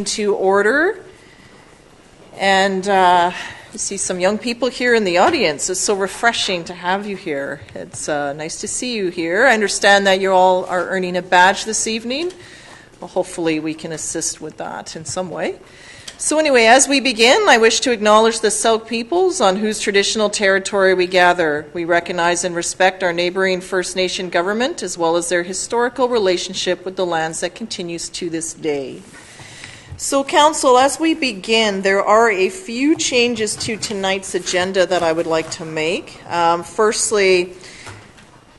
To order, and I see some young people here in the audience. It's so refreshing to have you here. It's nice to see you here. I understand that you all are earning a badge this evening. Well, hopefully we can assist with that in some way. So anyway, as we begin, I wish to acknowledge the Sooke peoples on whose traditional territory we gather. We recognize and respect our neighboring First Nation government as well as their historical relationship with the lands that continues to this day. So, Council, as we begin, there are a few changes to tonight's agenda that I would like to make. Firstly,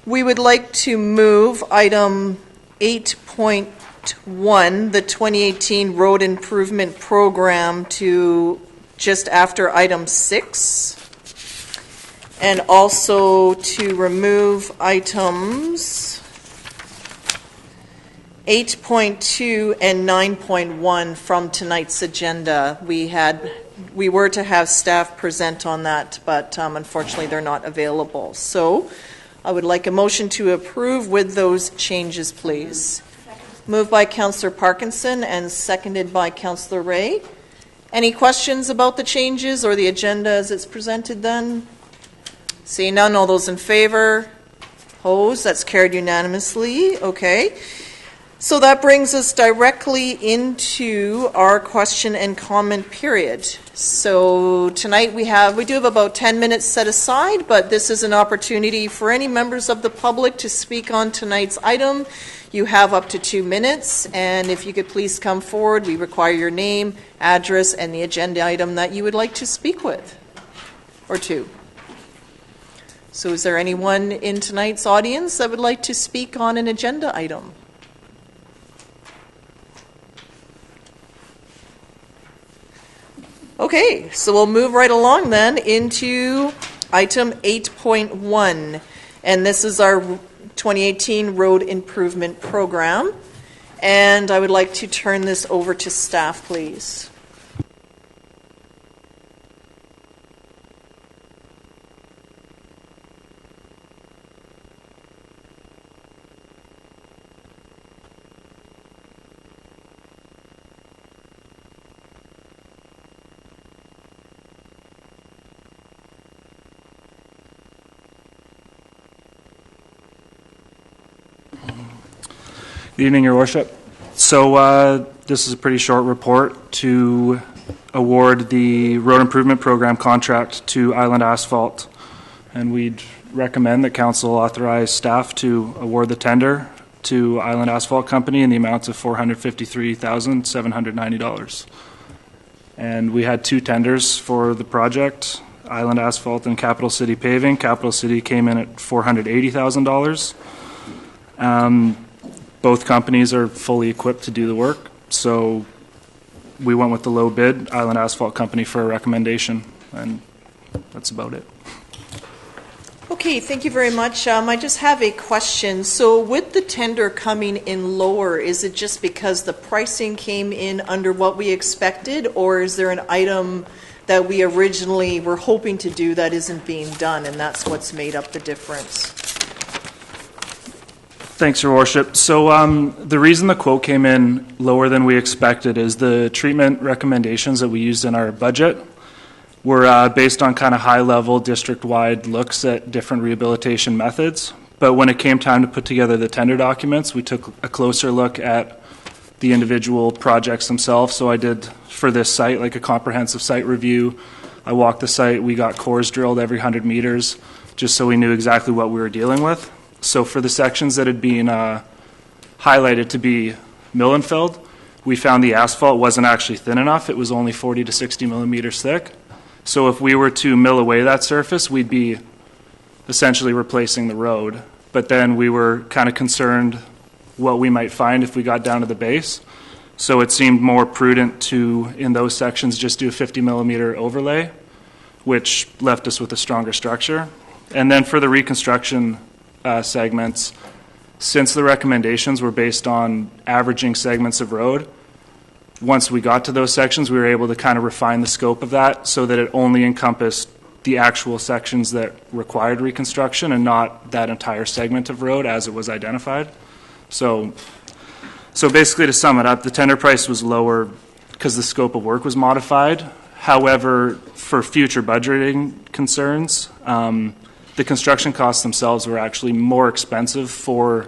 we would like to move item 8.1, the 2018 Road Improvement Program, to just after item 6, and also to remove items 8.2 and 9.1 from tonight's agenda. We were to have staff present on that, but unfortunately they're not available. So I would like a motion to approve with those changes, please. Moved by Councillor Parkinson and seconded by Councillor Ray. Any questions about the changes or the agenda as it's presented then? Seeing none, all those in favor? Opposed? That's carried unanimously. Okay. So that brings us directly into our question and comment period. So tonight we do have about 10 minutes set aside, but this is an opportunity for any members of the public to speak on tonight's item. You have up to 2 minutes, and if you could please come forward, we require your name, address, and the agenda item that you would like to speak with, or to. So is there anyone in tonight's audience that would like to speak on an agenda item? Okay, so we'll move right along then into item 8.1, and this is our 2018 Road Improvement Program, and I would like to turn this over to staff, please. Good evening, Your Worship. So this is a pretty short report to award the Road Improvement Program contract to Island Asphalt, and we'd recommend that Council authorize staff to award the tender to Island Asphalt Company in the amount of $453,790. And we had 2 tenders for the project, Island Asphalt and Capital City Paving. Capital City came in at $480,000. Both companies are fully equipped to do the work, so we went with the low bid, Island Asphalt Company, for a recommendation, and that's about it. Okay, thank you very much. I just have a question. So with the tender coming in lower, is it just because the pricing came in under what we expected, or is there an item that we originally were hoping to do that isn't being done, and that's what's made up the difference? Thanks, Your Worship. So the reason the quote came in lower than we expected is the treatment recommendations that we used in our budget were based on kind of high-level district-wide looks at different rehabilitation methods. But when it came time to put together the tender documents, we took a closer look at the individual projects themselves. So I did, for this site, like a comprehensive site review. I walked the site. We got cores drilled every 100 meters just so we knew exactly what we were dealing with. So for the sections that had been highlighted to be mill and filled, we found the asphalt wasn't actually thin enough. It was only 40 to 60 millimeters thick. So if we were to mill away that surface, we'd be essentially replacing the road. But then we were kind of concerned what we might find if we got down to the base. So it seemed more prudent to, in those sections, just do a 50 millimeter overlay, which left us with a stronger structure. And then for the reconstruction segments, since the recommendations were based on averaging segments of road, once we got to those sections, we were able to kind of refine the scope of that so that it only encompassed the actual sections that required reconstruction and not that entire segment of road as it was identified. So basically, to sum it up, the tender price was lower because the scope of work was modified. However, for future budgeting concerns, the construction costs themselves were actually more expensive for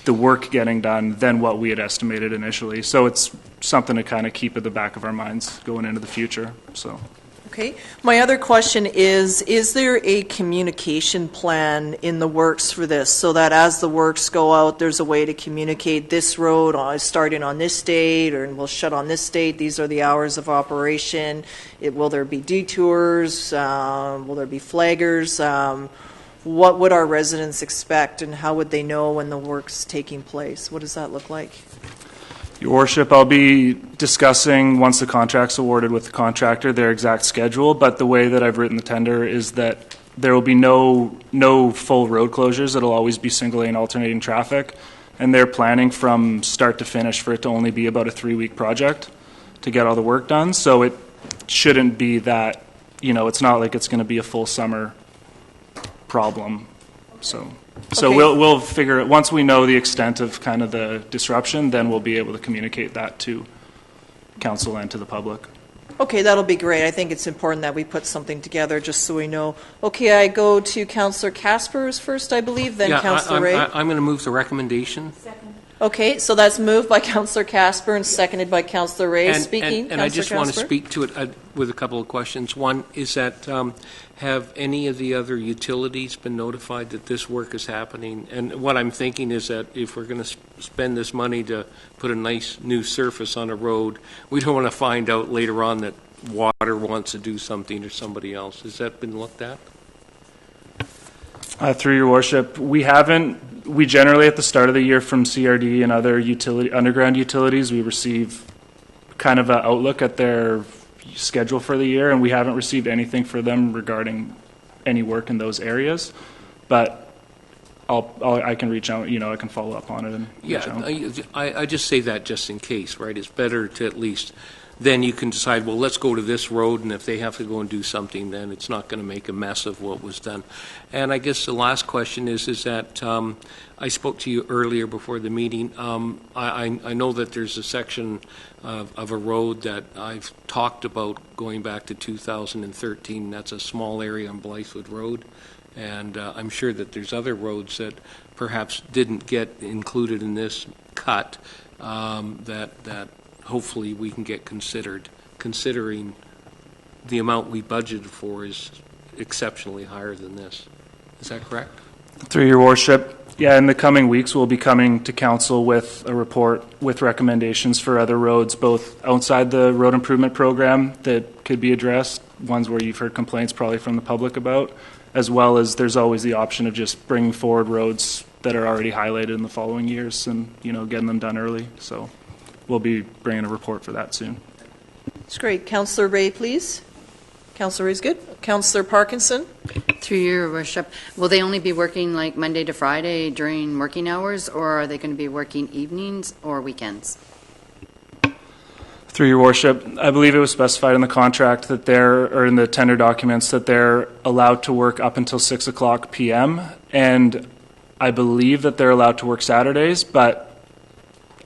the work getting done than what we had estimated initially. So it's something to kind of keep at the back of our minds going into the future. So. Okay. My other question is there a communication plan in the works for this so that as the works go out, there's a way to communicate this road is starting on this date or will shut on this date, these are the hours of operation, will there be detours, will there be flaggers, what would our residents expect and how would they know when the work's taking place? What does that look like? Your Worship, I'll be discussing, once the contract's awarded with the contractor, their exact schedule, but the way that I've written the tender is that there will be no full road closures. It'll always be single lane alternating traffic, and they're planning from start to finish for it to only be about a 3-week project to get all the work done, so it shouldn't be that, it's not like it's going to be a full summer problem, so... So okay. we'll figure it, once we know the extent of kind of the disruption, then we'll be able to communicate that to council and to the public. Okay, that'll be great. I think it's important that we put something together just so we know. Okay, I go to Councillor Caspers first, I believe, then Councillor Ray. I'm going to move the recommendation. Second. Okay, so that's moved by Councillor Casper and seconded by Councillor Ray. Speaking, And I just Councillor want to Casper? speak to it with a couple of questions. One is that have any of the other utilities been notified that this work is happening? And what I'm thinking is that if we're going to spend this money to put a nice new surface on a road, we don't want to find out later on that water wants to do something or somebody else. Has that been looked at? Through your worship, we haven't. We generally at the start of the year from CRD and other underground utilities, we receive kind of an outlook at their schedule for the year, and we haven't received anything for them regarding any work in those areas. But I can reach out. I can follow up on it and reach out. I just say that just in case, right? It's better to at least. Then you can decide, well, let's go to this road, and if they have to go and do something, then it's not going to make a mess of what was done. And I guess the last question is that I spoke to you earlier before the meeting. I know that there's a section of a road that I've talked about going back to 2013. That's a small area on Bylaws Road. And I'm sure that there's other roads that perhaps didn't get included in this cut that hopefully we can get considered, considering the amount we budgeted for is exceptionally higher than this. Is that correct? Through your worship, yeah, in the coming weeks we'll be coming to council with a report with recommendations for other roads, both outside the road improvement program that could be addressed, ones where you've heard complaints probably from the public about, as well as there's always the option of just bringing forward roads that are already highlighted in the following years and, getting them done early. So we'll be bringing a report for that soon. That's great. Councillor Ray, please. Councillor Ray's good. Councillor Parkinson. Through your worship, will they only be working like Monday to Friday during working hours, or are they going to be working evenings or weekends? Through your worship, I believe it was specified in the contract that or in the tender documents, that they're allowed to work up until 6 o'clock p.m. And I believe that they're allowed to work Saturdays, but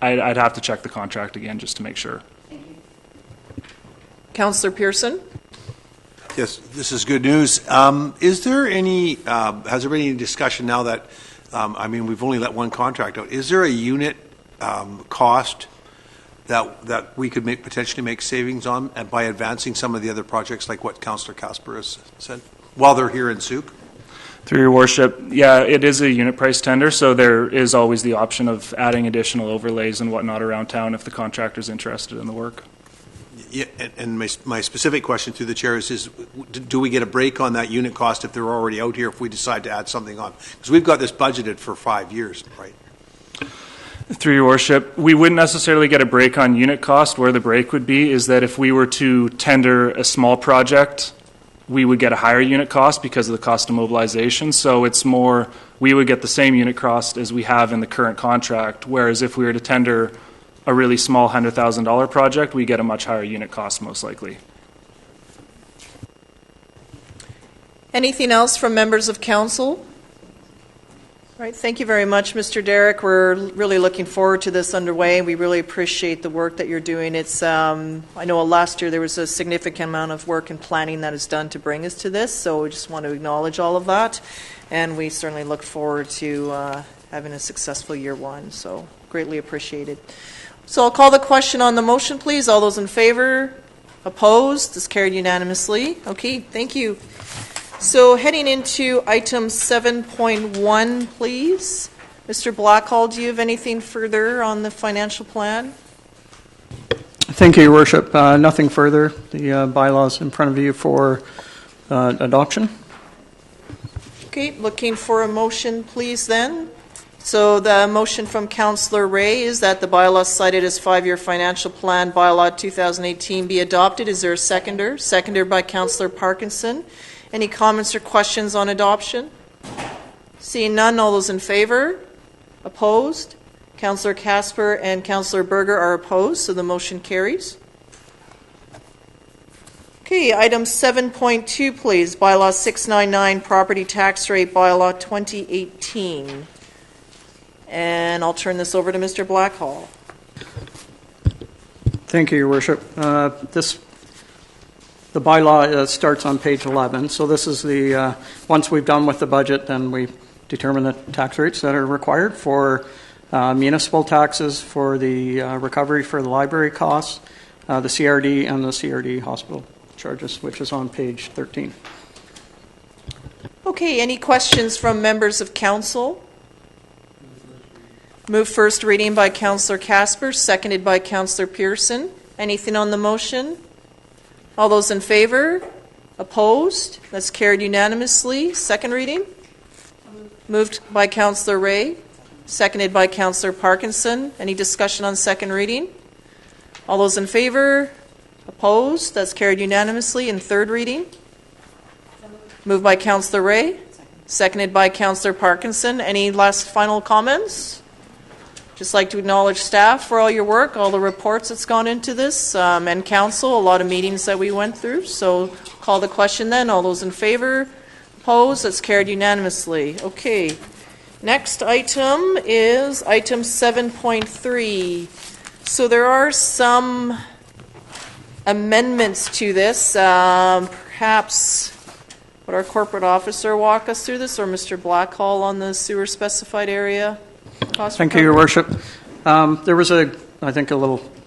I'd have to check the contract again just to make sure. Thank you. Councillor Pearson. Yes, this is good news. Is there any, has there been any discussion now that, we've only let one contract out, is there a unit cost that we could potentially make savings on and by advancing some of the other projects like what Councillor Casper has said while they're here in Sooke? Through your worship, yeah, it is a unit price tender, so there is always the option of adding additional overlays and whatnot around town if the contractor's interested in the work. Yeah, and my specific question through the chair is do we get a break on that unit cost if they're already out here if we decide to add something on? Because we've got this budgeted for 5 years, right? Through your worship, we wouldn't necessarily get a break on unit cost. Where the break would be is that if we were to tender a small project, we would get a higher unit cost because of the cost of mobilization. So it's more, we would get the same unit cost as we have in the current contract, whereas if we were to tender a really small $100,000 project, we get a much higher unit cost most likely. Anything else from members of council? Right, thank you very much, Mr. Derrick. We're really looking forward to this underway. We really appreciate the work that you're doing. It's, I know last year there was a significant amount of work and planning that is done to bring us to this, so we just want to acknowledge all of that, and we certainly look forward to having a successful year one, so greatly appreciated. So I'll call the question on the motion, please. All those in favor? Opposed? This carried unanimously. Okay, thank you. So heading into item 7.1, please. Mr. Blackhall, do you have anything further on the financial plan? Thank you, Your Worship. Nothing further. The bylaws in front of you for adoption. Okay, looking for a motion, please, then. So the motion from Councillor Ray is that the bylaws cited as 5-year financial plan, Bylaw 2018, be adopted. Is there a seconder? Seconded by Councillor Parkinson. Any comments or questions on adoption? Seeing none, all those in favor? Opposed? Councillor Casper and Councillor Berger are opposed, so the motion carries. Okay, item 7.2, please. Bylaw 699, property tax rate, Bylaw 2018. And I'll turn this over to Mr. Blackhall. Thank you, Your Worship. The bylaw starts on page 11. So this is the, once we've done with the budget, then we determine the tax rates that are required for municipal taxes, for the recovery for the library costs, the CRD, and the CRD hospital charges, which is on page 13. Okay, any questions from members of council? Move first reading by Councillor Casper, seconded by Councillor Pearson. Anything on the motion? All those in favor? Opposed? That's carried unanimously. Second reading? Moved by Councillor Ray, seconded by Councillor Parkinson. Any discussion on second reading? All those in favor? Opposed? That's carried unanimously. And third reading? Moved by Councillor Ray, seconded by Councillor Parkinson. Any last final comments? Just like to acknowledge staff for all your work, all the reports that's gone into this, and council, a lot of meetings that we went through. So call the question then. All those in favor? Opposed? That's carried unanimously. Okay. Next item is item 7.3. So there are some amendments to this. Perhaps would our corporate officer walk us through this, or Mr. Blackhall on the sewer specified area? Thank you, Your Worship. There was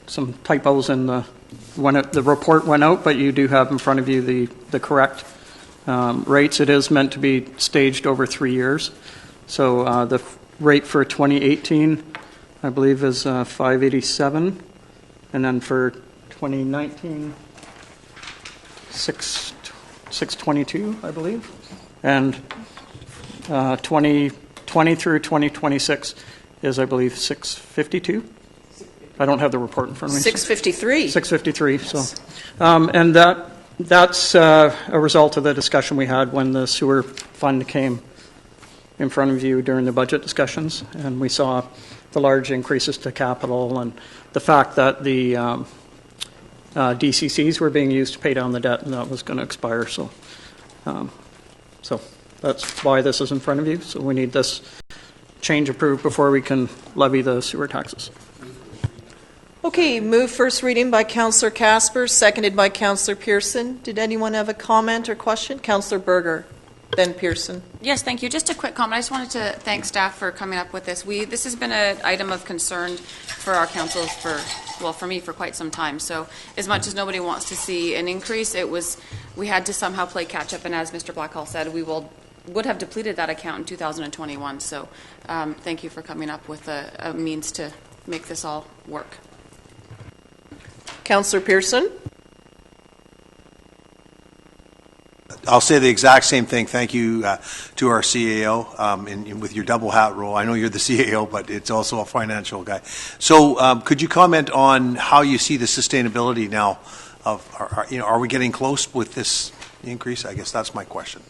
some typos in when the report went out, but you do have in front of you the correct rates. It is meant to be staged over 3 years. So the rate for 2018, I believe, is 587, and then for 2019, 622, I believe, and 2020 through 2026 is, I believe, 652. I don't have the report in front of me. 653. 653. So, and that's a result of the discussion we had when the sewer fund came in front of you during the budget discussions, and we saw the large increases to capital and the fact that the DCCs were being used to pay down the debt, and that was going to expire. So that's why this is in front of you. So we need this change approved before we can levy the sewer taxes. Okay, move first reading by Councillor Casper, seconded by Councillor Pearson. Did anyone have a comment or question? Councillor Berger, then Pearson. Yes, thank you. Just a quick comment. I just wanted to thank staff for coming up with this. This has been an item of concern for our councils for me for quite some time. So as much as nobody wants to see an increase, we had to somehow play catch up. And as Mr. Blackhall said, we would have depleted that account in 2021. So thank you for coming up with a means to make this all work. Councillor Pearson. I'll say the exact same thing. Thank you to our CAO with your double hat role. I know you're the CAO, but it's also a financial guy. So could you comment on how you see the sustainability now of, are we getting close with this increase? I guess that's my question.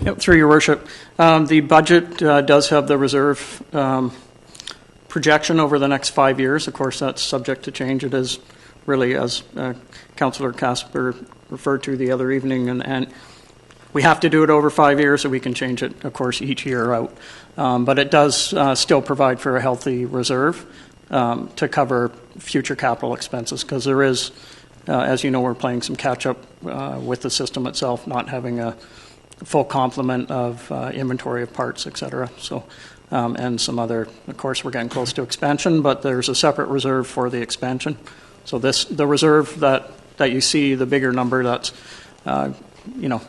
Yep, through your worship. The budget does have the reserve projection over the next 5 years. Of course, that's subject to change. It is really, as Councillor Casper referred to the other evening, and We have to do it over 5 years, so we can change it, of course, each year out. But it does still provide for a healthy reserve to cover future capital expenses, because there is, as you know, we're playing some catch-up with the system itself, not having a full complement of inventory of parts, et cetera. So, and some other, of course, we're getting close to expansion, but there's a separate reserve for the expansion. So the reserve that you see, the bigger number, that's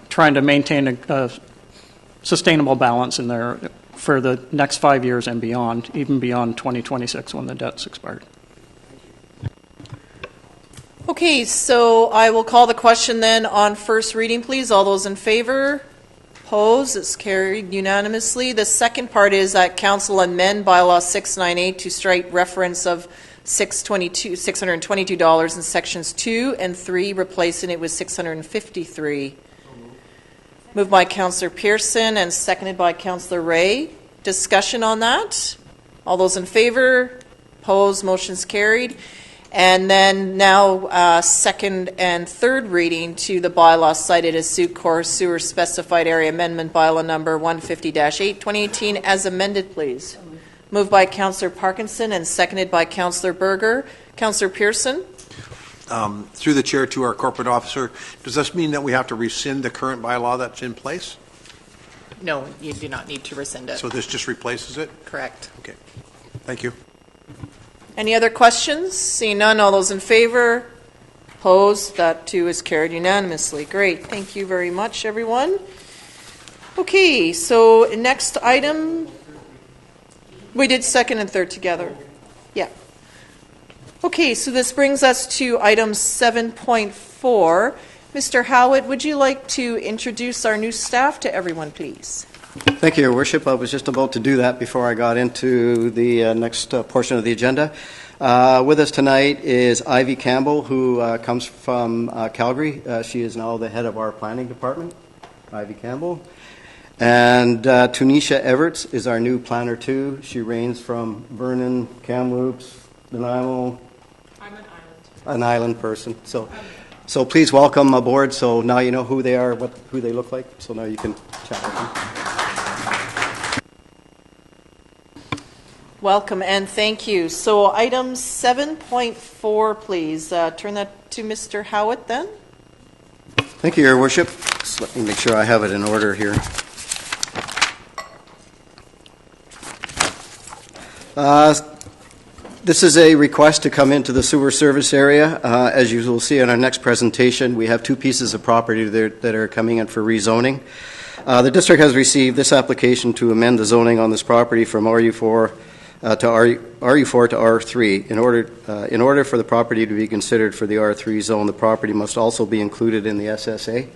trying to maintain a sustainable balance in there for the next 5 years and beyond, even beyond 2026 when the debt's expired. Okay, so I will call the question then on first reading, please. All those in favor? Opposed? It's carried unanimously. The second part is that Council amend Bylaw 698 to strike reference of $622 in sections 2 and 3, replacing it with $653. Moved by Councillor Pearson and seconded by Councillor Ray. Discussion on that? All those in favor? Opposed? Motion's carried. And then now second and third reading to the bylaw cited as Sooke Sewer Specified Area Amendment Bylaw number 150-8, 2018, as amended, please. Moved by Councillor Parkinson and seconded by Councillor Berger. Councillor Pearson? Through the chair to our corporate officer, does this mean that we have to rescind the current bylaw that's in place? No, you do not need to rescind it. So this just replaces it? Correct. Okay. Thank you. Any other questions? Seeing none, all those in favor? Opposed? That too is carried unanimously. Great. Thank you very much, everyone. Okay, so next item. We did second and third together. Yeah. Okay, so this brings us to item 7.4. Mr. Howitt, would you like to introduce our new staff to everyone, please? Thank you, Your Worship. I was just about to do that before I got into the next portion of the agenda. With us tonight is Ivy Campbell, who comes from Calgary. She is now the head of our planning department, Ivy Campbell. And Tunisha Everts is our new planner, too. She ranges from Vernon, Kamloops, Nanaimo. I'm an island. An island person. So please welcome aboard. So now you know who they are, who they look like. So now you can chat with them. Welcome and thank you. So item 7.4, please. Turn that to Mr. Howitt then. Thank you, Your Worship. Just let me make sure I have it in order here. This is a request to come into the sewer service area. As you will see in our next presentation, we have two pieces of property that are coming in for rezoning. The district has received this application to amend the zoning on this property from RU4 to RU4 to R3. In order for the property to be considered for the R3 zone, the property must also be included in the SSA.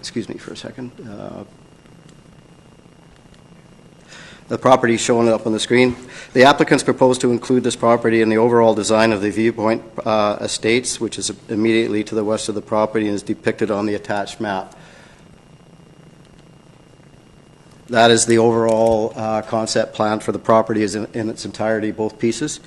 Excuse me for a second. The property shown up on the screen. The applicants propose to include this property in the overall design of the Viewpoint Estates, which is immediately to the west of the property and is depicted on the attached map. That is the overall concept plan for the property is in its entirety, both pieces.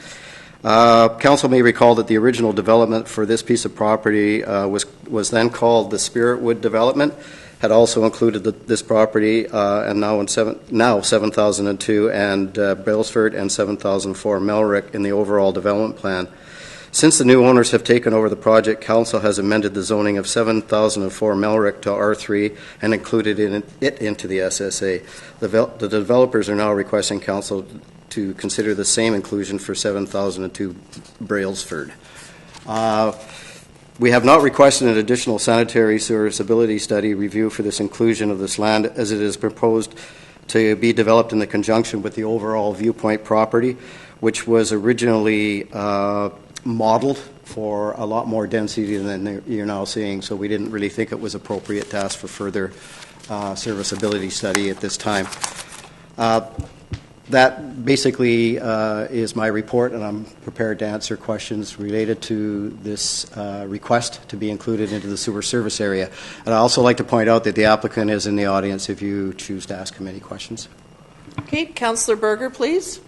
Council may recall that the original development for this piece of property was then called the Spiritwood Development, had also included this property and now 7002 and Brailsford and 7004 Melrick in the overall development plan. Since the new owners have taken over the project, Council has amended the zoning of 7004 Melrick to R3 and included it into the SSA. The developers are now requesting Council to consider the same inclusion for 7002 Brailsford. We have not requested an additional sanitary serviceability study review for this inclusion of this land, as it is proposed to be developed in the conjunction with the overall Viewpoint property, which was originally modeled for a lot more density than you're now seeing, so we didn't really think it was appropriate to ask for further serviceability study at this time. That basically is my report, and I'm prepared to answer questions related to this request to be included into the sewer service area. And I'd also like to point out that the applicant is in the audience if you choose to ask him any questions. Okay, Councillor Berger, please.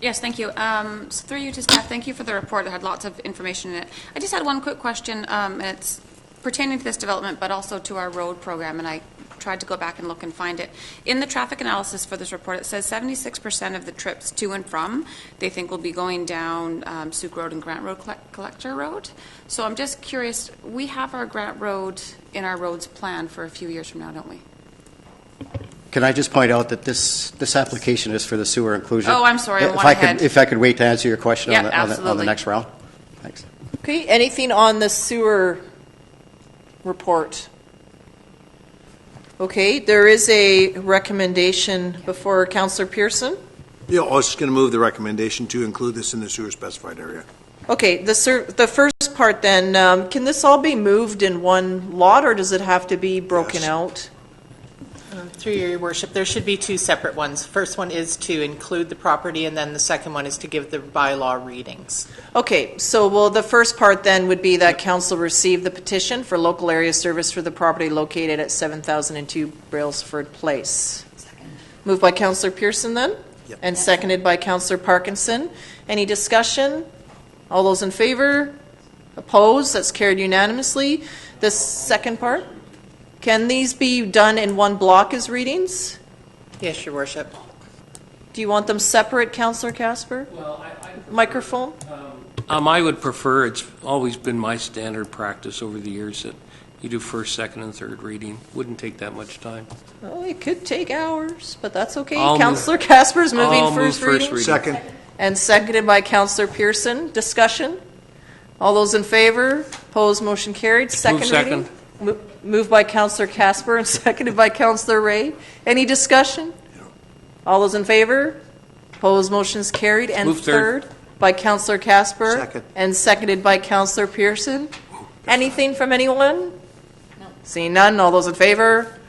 Yes, thank you. So through you to staff, thank you for the report. It had lots of information in it. I just had one quick question, and it's pertaining to this development, but also to our road program, and I tried to go back and look and find it. In the traffic analysis for this report, it says 76% of the trips to and from they think will be going down Sooke Road and Grant Road Collector Road. So I'm just curious, we have our Grant Road in our roads plan for a few years from now, don't we? Can I just point out that this application is for the sewer inclusion? Oh, I'm sorry, If I could wait to answer your question Yeah, on the absolutely. next round. Thanks. Okay, anything on the sewer report? Okay, there is a recommendation before Councillor Pearson. Yeah, I was just going to move the recommendation to include this in the sewer specified area. Okay, the first part then, can this all be moved in one lot, or does it have to be broken Yes. out? Through your worship, there should be two separate ones. First one is to include the property, and then the second one is to give the bylaw readings. Okay, so well, the first part then would be that council received the petition for local area service for the property located at 7002 Brailsford Place. Moved by Councillor Pearson then, Yep. and seconded by Councillor Parkinson. Any discussion? All those in favor? Opposed? That's carried unanimously. The second part? Can these be done in one block as readings? Yes, your worship. Do you want them separate, Councillor Casper? Well, Microphone? I would prefer, it's always been my standard practice over the years that you do first, second, and third reading. Wouldn't take that much time. Oh, it could take hours, but that's okay. I'll Councillor Casper's moving I'll move first reading. Second. And seconded by Councillor Pearson. Discussion? All those in favor? Opposed? Motion carried. Second reading? Moved by Councillor Casper and seconded by Councillor Ray. Any discussion? All those in favor? Opposed? Motion is carried. And Move third. by Councillor Casper. Second. And seconded by Councillor Pearson. Anything from anyone? No. Seeing none. All those in favor?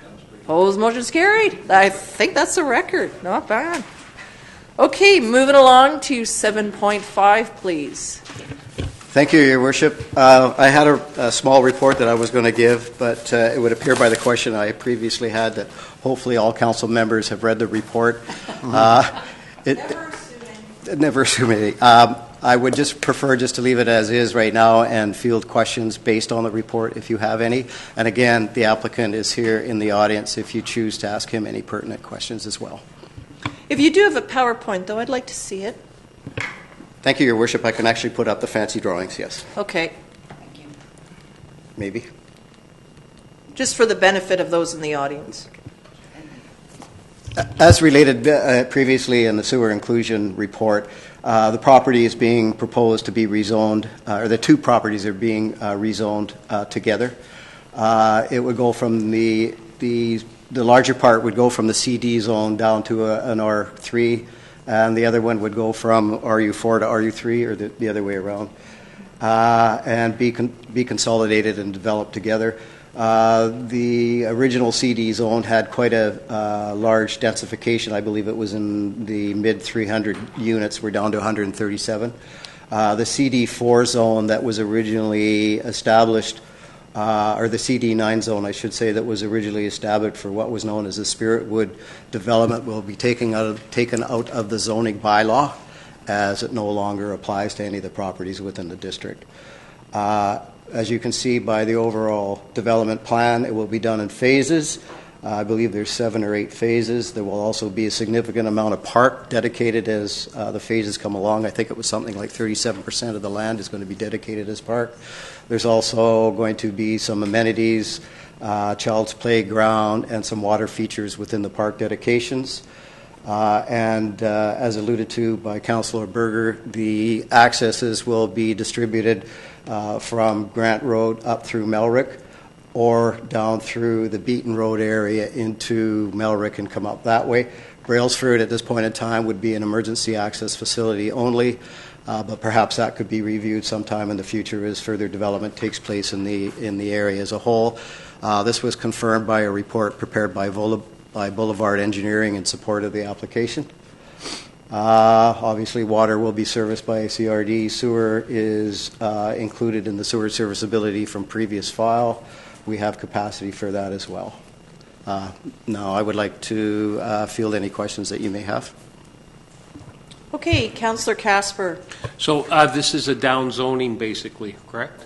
Opposed? Motion is carried. I think that's a record. Not bad. Okay, moving along to 7.5, please. Thank you, Your Worship. I had a small report that I was going to give, but it would appear by the question I previously had that hopefully all council members have read the report. Never assuming. I would just prefer just to leave it as is right now and field questions based on the report if you have any. And again, the applicant is here in the audience if you choose to ask him any pertinent questions as well. If you do have a PowerPoint, though, I'd like to see it. Thank you, Your Worship. I can actually put up the fancy drawings, yes. Okay. Maybe. Just for the benefit of those in the audience. As related previously in the sewer inclusion report, the property is being proposed to be rezoned, or the two properties are being rezoned together. It would go from the larger part would go from the CD zone down to an R3, and the other one would go from RU4 to RU3, or the other way around, and be consolidated and developed together. The original CD zone had quite a large densification. I believe it was in the mid 300 units. We're down to 137. The CD4 zone that was originally established, or the CD9 zone, I should say, that was originally established for what was known as the Spiritwood development, will be taken out of the zoning bylaw, as it no longer applies to any of the properties within the district. As you can see by the overall development plan, it will be done in phases. I believe there's 7 or 8 phases. There will also be a significant amount of park dedicated as the phases come along. I think it was something like 37% of the land is going to be dedicated as park. There's also going to be some amenities, child's playground, and some water features within the park dedications. And as alluded to by Councillor Berger, the accesses will be distributed from Grant Road up through Melrick, or down through the Beaton Road area into Melrick and come up that way. Brailsford at this point in time would be an emergency access facility only, but perhaps that could be reviewed sometime in the future as further development takes place in the area as a whole. This was confirmed by a report prepared by Boulevard Engineering in support of the application. Obviously, water will be serviced by a CRD. Sewer is included in the sewer serviceability from previous file. We have capacity for that as well. Now, I would like to field any questions that you may have. Okay, Councillor Casper. So this is a down zoning, basically, correct?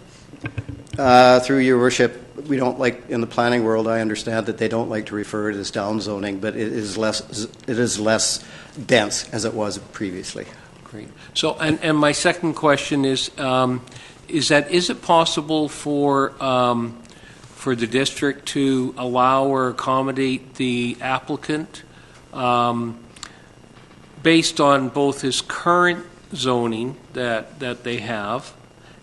Through your worship, we don't like, in the planning world, I understand that they don't like to refer to it as downzoning, but it is less dense as it was previously. Great. So, and my second question is it possible for the district to allow or accommodate the applicant based on both his current zoning that they have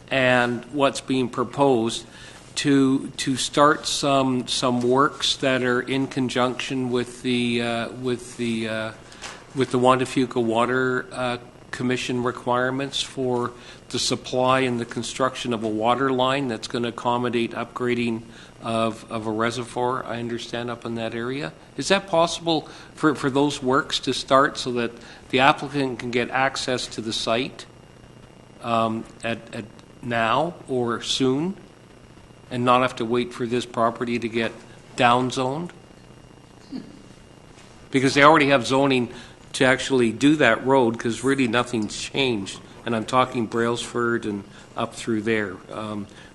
and what's being proposed to start some works that are in conjunction with the Wandafuca Water Commission requirements for the supply and the construction of a water line that's going to accommodate upgrading of a reservoir, I understand, up in that area. Is that possible for those works to start so that the applicant can get access to the site at now or soon and not have to wait for this property to get downzoned? Because they already have zoning to actually do that road, because really nothing's changed. And I'm talking Brailsford and up through there,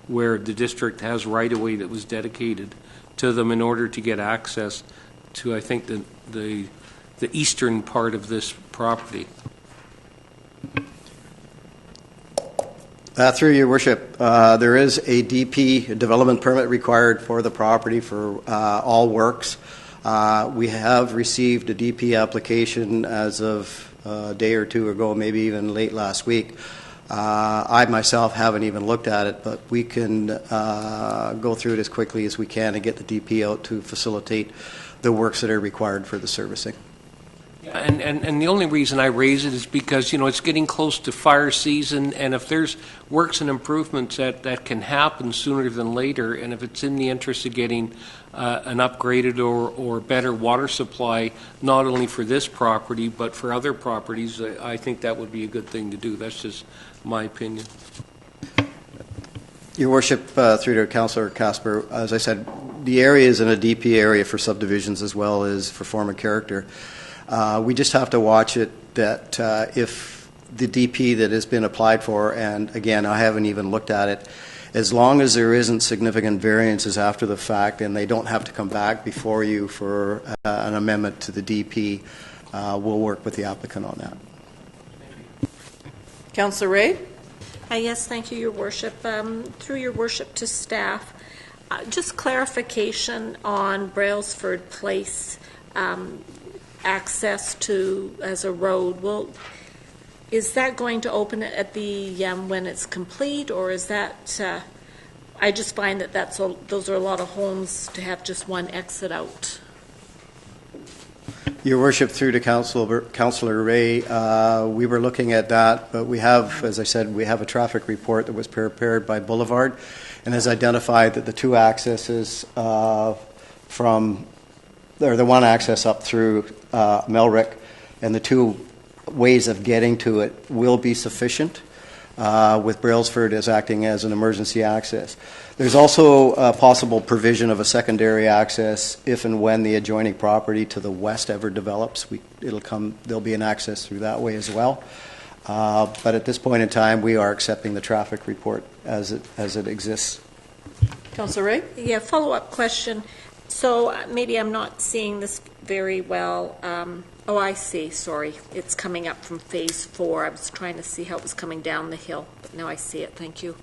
where the district has right-of-way that was dedicated to them in order to get access to, I think, the eastern part of this property. Through your worship, there is a DP development permit required for the property for all works. We have received a DP application as of a day or two ago, maybe even late last week. I myself haven't even looked at it, but we can go through it as quickly as we can and get the DP out to facilitate the works that are required for the servicing. And the only reason I raise it is because, it's getting close to fire season, and if there's works and improvements that can happen sooner than later, and if it's in the interest of getting an upgraded or better water supply, not only for this property, but for other properties, I think that would be a good thing to do. That's just my opinion. Your worship, through to Councillor Casper, as I said, the area is in a DP area for subdivisions as well as for form and character. We just have to watch it that if the DP that has been applied for, and again, I haven't even looked at it, as long as there isn't significant variances after the fact and they don't have to come back before you for an amendment to the DP, we'll work with the applicant on that. Councillor Ray? Yes, thank you, Your Worship. Through Your Worship to staff, just clarification on Brailsford Place. Access to as a road. Is that going to open at the when it's complete, or is that? I just find that those are a lot of homes to have just one exit out. Your Worship, through to Councillor Ray, we were looking at that, but we have, as I said, we have a traffic report that was prepared by Boulevard, and has identified that the two accesses from. Or the one access up through Melrick and the two ways of getting to it will be sufficient, with Brailsford as acting as an emergency access. There's also a possible provision of a secondary access if and when the adjoining property to the west ever develops. There'll be an access through that way as well. But at this point in time, we are accepting the traffic report as it exists. Councillor Ray? Yeah, follow-up question. So maybe I'm not seeing this very well. Oh, I see. Sorry. It's coming up from Phase 4. I was trying to see how it was coming down the hill, but now I see it. Thank you.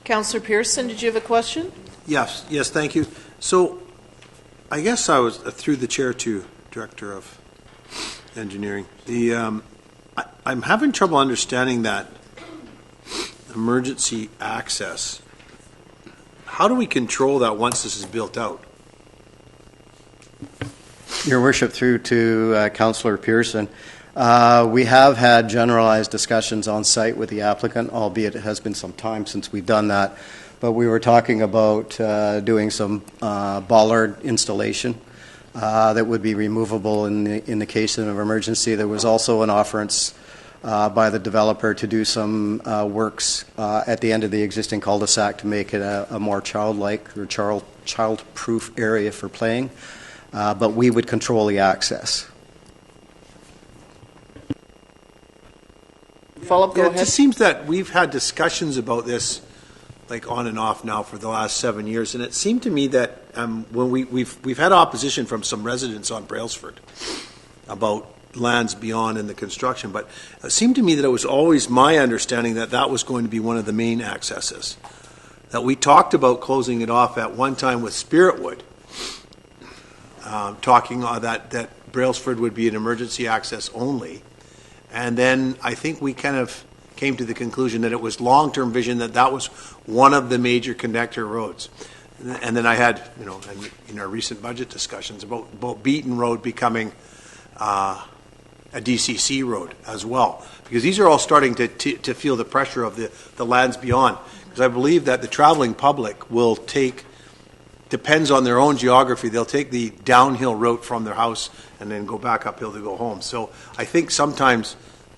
Councillor Pearson, did you have a question? Yes, thank you. So I guess I was through the chair to Director of Engineering. I'm having trouble understanding that emergency access. How do we control that once this is built out? Your Worship, through to Councillor Pearson, we have had generalized discussions on site with the applicant, albeit it has been some time since we've done that. But we were talking about doing some bollard installation that would be removable in the case of an emergency. There was also an offerance by the developer to do some works at the end of the existing cul-de-sac to make it a more childlike or child-proof area for playing, but we would control the access. Follow-up, go ahead. It just seems that we've had discussions about this like on and off now for the last 7 years, and it seemed to me that when we've had opposition from some residents on Brailsford about lands beyond in the construction, but it seemed to me that it was always my understanding that that was going to be one of the main accesses. That we talked about closing it off at one time with Spiritwood, talking that Brailsford would be an emergency access only, and then I think we kind of came to the conclusion that it was long-term vision that was one of the major connector roads. And then I had, in our recent budget discussions about Beaton Road becoming a DCC road as well, because these are all starting to feel the pressure of the lands beyond. Because I believe that the traveling public will depends on their own geography, they'll take the downhill route from their house and then go back uphill to go home. So I think sometimes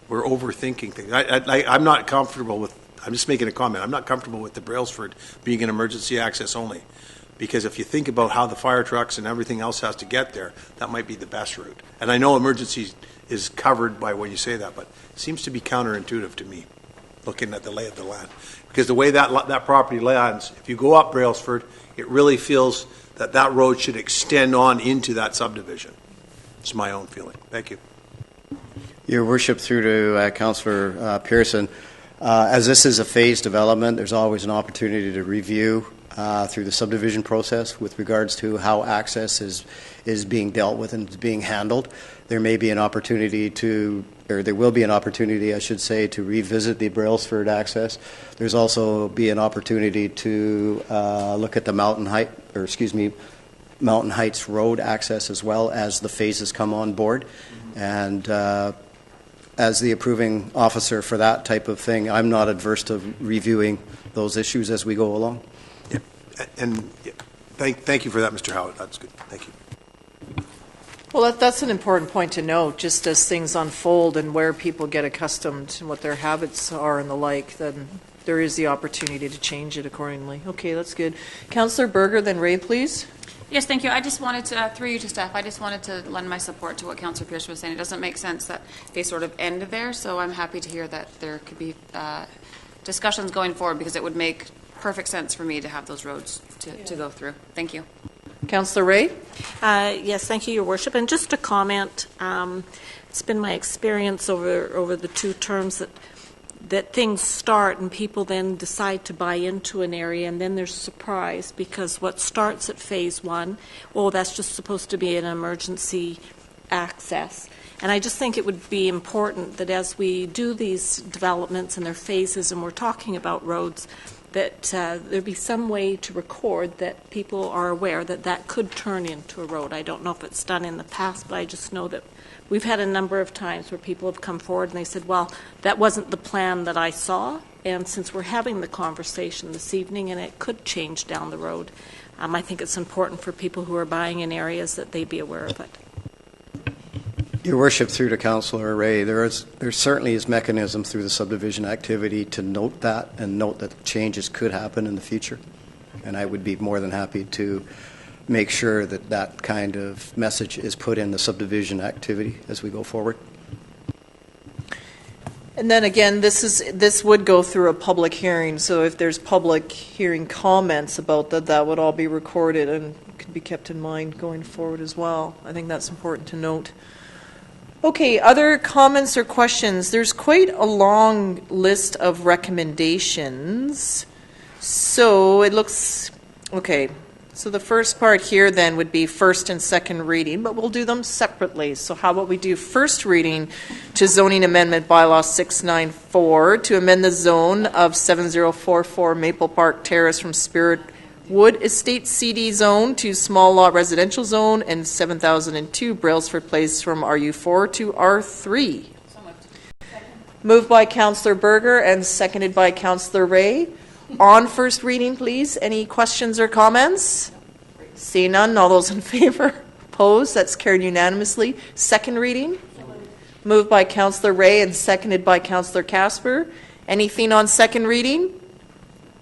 we're overthinking things. I'm not comfortable with, I'm just making a comment, I'm not comfortable with the Brailsford being an emergency access only. Because if you think about how the fire trucks and everything else has to get there, that might be the best route. And I know emergency is covered by when you say that, but it seems to be counterintuitive to me, looking at the lay of the land. Because the way that property lands, if you go up Brailsford, it really feels that road should extend on into that subdivision. It's my own feeling. Thank you. Your Worship, through to Councillor Pearson, as this is a phased development, there's always an opportunity to review through the subdivision process with regards to how access is being dealt with and is being handled. There may be an opportunity there will be an opportunity, I should say, to revisit the Brailsford access. There's also be an opportunity to look at the Mountain Heights Road access as well as the phases come on board. And as the approving officer for that type of thing, I'm not adverse to reviewing those issues as we go along. Yeah. And yeah. Thank you for that, Mr. Howard. That's good. Thank you. Well, that's an important point to note. Just as things unfold and where people get accustomed and what their habits are and the like, then there is the opportunity to change it accordingly. Okay, that's good. Councillor Berger, then Ray, please. Yes, thank you. I just wanted to, through you to staff, I just wanted to lend my support to what Councillor Pearson was saying. It doesn't make sense that they sort of end there, so I'm happy to hear that there could be discussions going forward, because it would make perfect sense for me to have those roads to go through. Thank you. Councillor Ray? Yes, thank you, Your Worship. And just a comment, it's been my experience over the two terms that things start and people then decide to buy into an area, and then there's surprise because what starts at phase one, that's just supposed to be an emergency access. And I just think it would be important that as we do these developments and their phases, and we're talking about roads, that there be some way to record that people are aware that could turn into a road. I don't know if it's done in the past, but I just know that we've had a number of times where people have come forward and they said, well, that wasn't the plan that I saw, and since we're having the conversation this evening and it could change down the road, I think it's important for people who are buying in areas that they be aware of it. Your Worship, through to Councillor Ray, there certainly is mechanism through the subdivision activity to note that and note that changes could happen in the future. And I would be more than happy to make sure that kind of message is put in the subdivision activity as we go forward. And then again, this would go through a public hearing, so if there's public hearing comments about that would all be recorded and could be kept in mind going forward as well. I think that's important to note. Okay, other comments or questions? There's quite a long list of recommendations. So it looks, okay, so the first part here then would be first and second reading, but we'll do them separately. So how about we do first reading to zoning amendment bylaw 694 to amend the zone of 7044 Maple Park Terrace from Spiritwood Estate CD zone to small lot residential zone, and 7002 Brailsford Place from RU4 to R3. Moved by Councillor Berger and seconded by Councillor Ray. On first reading, please. Any questions or comments? See none. All those in favor? Opposed? That's carried unanimously. Second reading. Moved by Councillor Ray and seconded by Councillor Casper. Anything on second reading?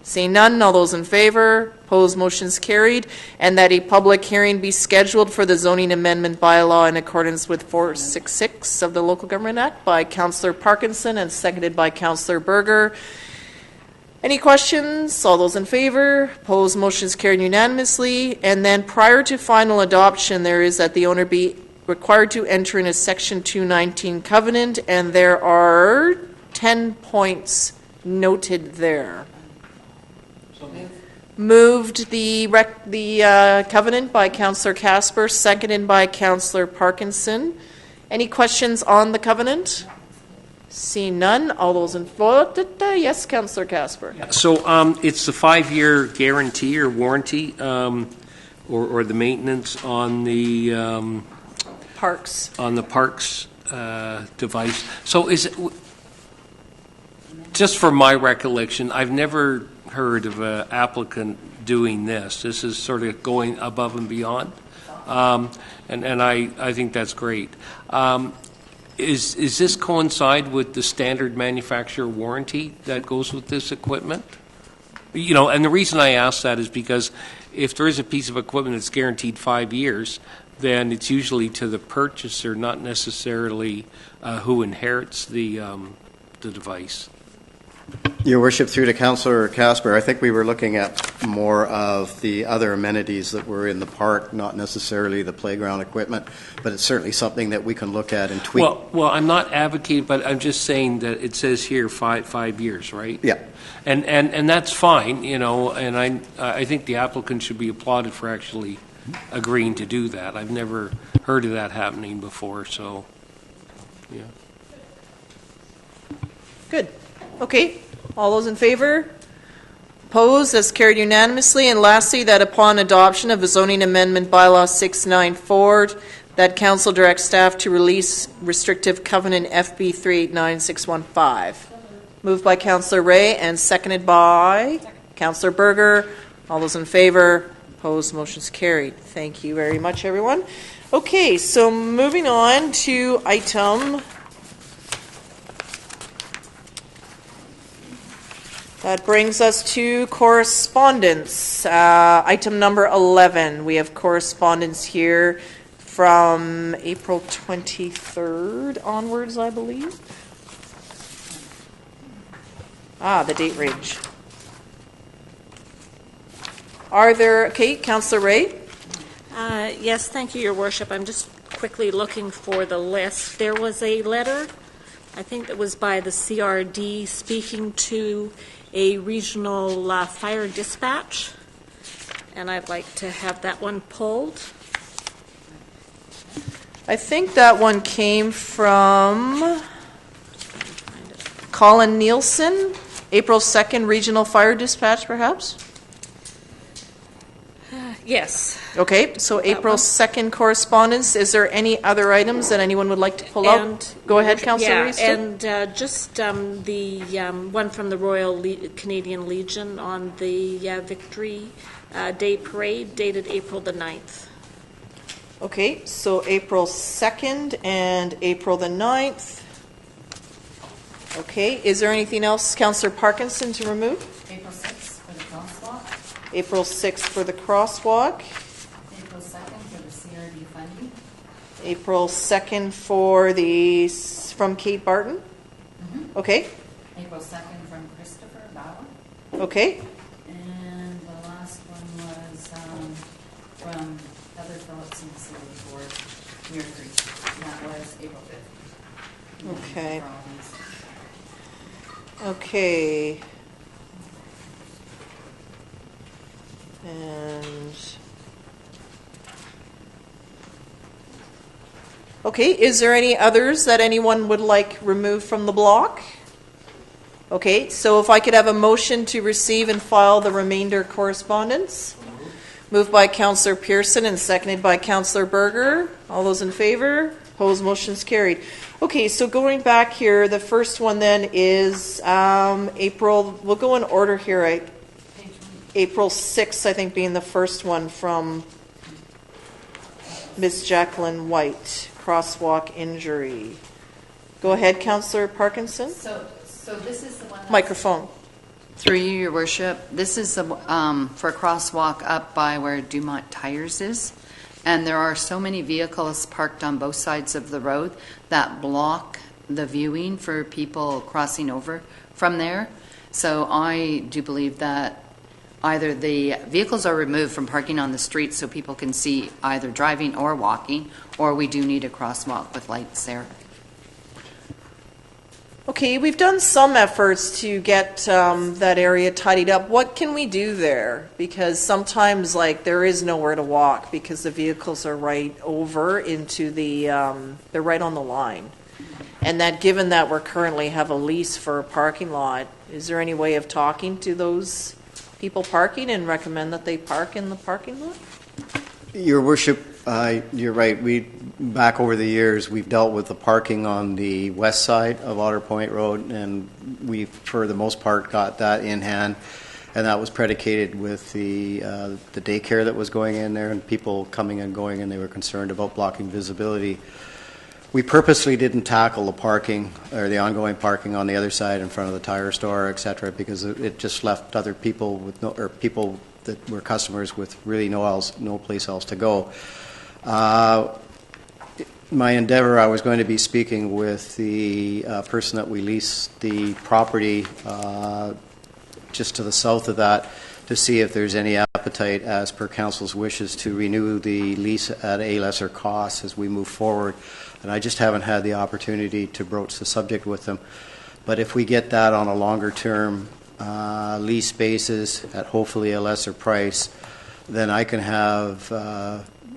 Seeing none, all those in favor, opposed, motion's carried, and that a public hearing be scheduled for the zoning amendment bylaw in accordance with 466 of the Local Government Act by Councillor Parkinson and seconded by Councillor Berger. Any questions? All those in favor? Opposed? Motion is carried unanimously. And then prior to final adoption, there is that the owner be required to enter in a Section 219 covenant, and there are 10 points noted there. Moved the covenant by Councillor Casper, seconded by Councillor Parkinson. Any questions on the covenant? Seeing none, all those in favor? Yes, Councillor Casper. So it's the 5-year guarantee or warranty or the maintenance on the Parks. parks device. So is it, just from my recollection, I've never heard of an applicant doing this. This is sort of going above and beyond, and I think that's great. Is this coincide with the standard manufacturer warranty that goes with this equipment? You know, and the reason I ask that is because if there is a piece of equipment that's guaranteed 5 years, then it's usually to the purchaser, not necessarily who inherits the device. Your Worship, through to Councillor Casper, I think we were looking at more of the other amenities that were in the park, not necessarily the playground equipment, but it's certainly something that we can look at and tweak. Well, I'm not advocating, but I'm just saying that it says here 5 years, right? Yeah. And that's fine, you know, and I think the applicant should be applauded for actually agreeing to do that. I've never heard of that happening before, so, yeah. Good. Okay. All those in favor? Opposed? That's carried unanimously. And lastly, that upon adoption of the zoning amendment bylaw 694, that council directs staff to release restrictive covenant FB 389615. Moved by Councillor Ray and seconded by Councillor Berger. All those in favor? Opposed? Motion's carried. Thank you very much, everyone. Okay, so moving on to item that brings us to correspondence. Item number 11. We have correspondence here from April 23rd onwards, I believe. The date range. Are there, okay, Councillor Ray? Yes, thank you, Your Worship. I'm just quickly looking for the list. There was a letter, I think that was by the CRD, speaking to a regional fire dispatch, and I'd like to have that one pulled. I think that one came from Colin Nielsen, April 2nd Regional Fire Dispatch, perhaps? Yes. Okay, so April 2nd correspondence. Is there any other items that anyone would like to pull out? Go ahead, Councillor Reese. And just the one from the Royal Canadian Legion on the Victory Day Parade dated April the 9th. Okay, so April 2nd and April the 9th. Okay, is there anything else, Councillor Parkinson, to remove? April 6th for the crosswalk. April 6th for the crosswalk. April 2nd for the CRD funding. April 2nd for the, from Kate Barton. Mm-hmm. Okay. April 2nd from Christopher Bauer. Okay. And the last one was from Heather Phillips and the Facility Board, Muir Creek. And that was April 5th. Okay. Okay. And okay, is there any others that anyone would like removed from the block? Okay, so if I could have a motion to receive and file the remainder correspondence. Moved by Councillor Pearson and seconded by Councillor Berger. All those in favor? Opposed? Motion's carried. Okay, so going back here, the first one then is April, we'll go in order here, right? April 6th, I think, being the first one from Ms. Jacqueline White, crosswalk injury. Go ahead, Councillor Parkinson. So this is the one. Microphone. Through you, Your Worship, this is the, for a crosswalk up by where Dumont Tires is. And there are so many vehicles parked on both sides of the road that block the viewing for people crossing over from there. So I do believe that either the vehicles are removed from parking on the street so people can see either driving or walking, or we do need a crosswalk with lights there. Okay, we've done some efforts to get that area tidied up. What can we do there? Because sometimes, like, there is nowhere to walk because the vehicles are right over into the, they're right on the line. And that, given that we're currently have a lease for a parking lot, is there any way of talking to those people parking and recommend that they park in the parking lot? Your Worship, you're right. Back over the years, we've dealt with the parking on the west side of Otter Point Road, and we, for the most part, got that in hand. And that was predicated with the daycare that was going in there and people coming and going, and they were concerned about blocking visibility. We purposely didn't tackle the parking or the ongoing parking on the other side in front of the tire store, et cetera, because it just left other people with people that were customers with really no place else to go. My endeavor, I was going to be speaking with the person that we leased the property just to the south of that to see if there's any appetite, as per council's wishes, to renew the lease at a lesser cost as we move forward. And I just haven't had the opportunity to broach the subject with them. But if we get that on a longer term lease basis at hopefully a lesser price, then I can have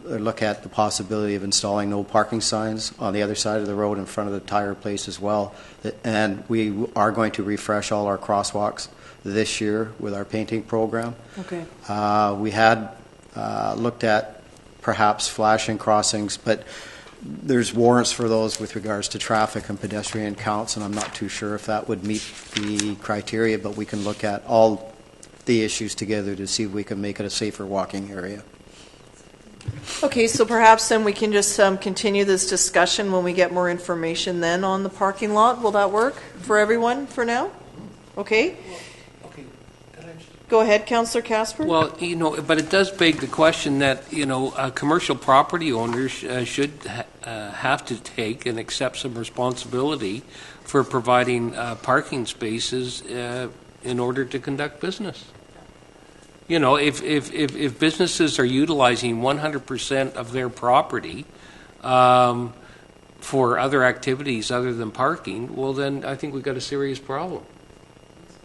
look at the possibility of installing no parking signs on the other side of the road in front of the tire place as well. And we are going to refresh all our crosswalks this year with our painting program. Okay. We had looked at perhaps flashing crossings, but there's warrants for those with regards to traffic and pedestrian counts, and I'm not too sure if that would meet the criteria, but we can look at all the issues together to see if we can make it a safer walking area. Okay, so perhaps then we can just continue this discussion when we get more information then on the parking lot. Will that work for everyone for now? Okay. Go ahead, Councillor Casper. Well, but it does beg the question that, commercial property owners should have to take and accept some responsibility for providing parking spaces in order to conduct business. If businesses are utilizing 100% of their property for other activities other than parking, well, then I think we've got a serious problem.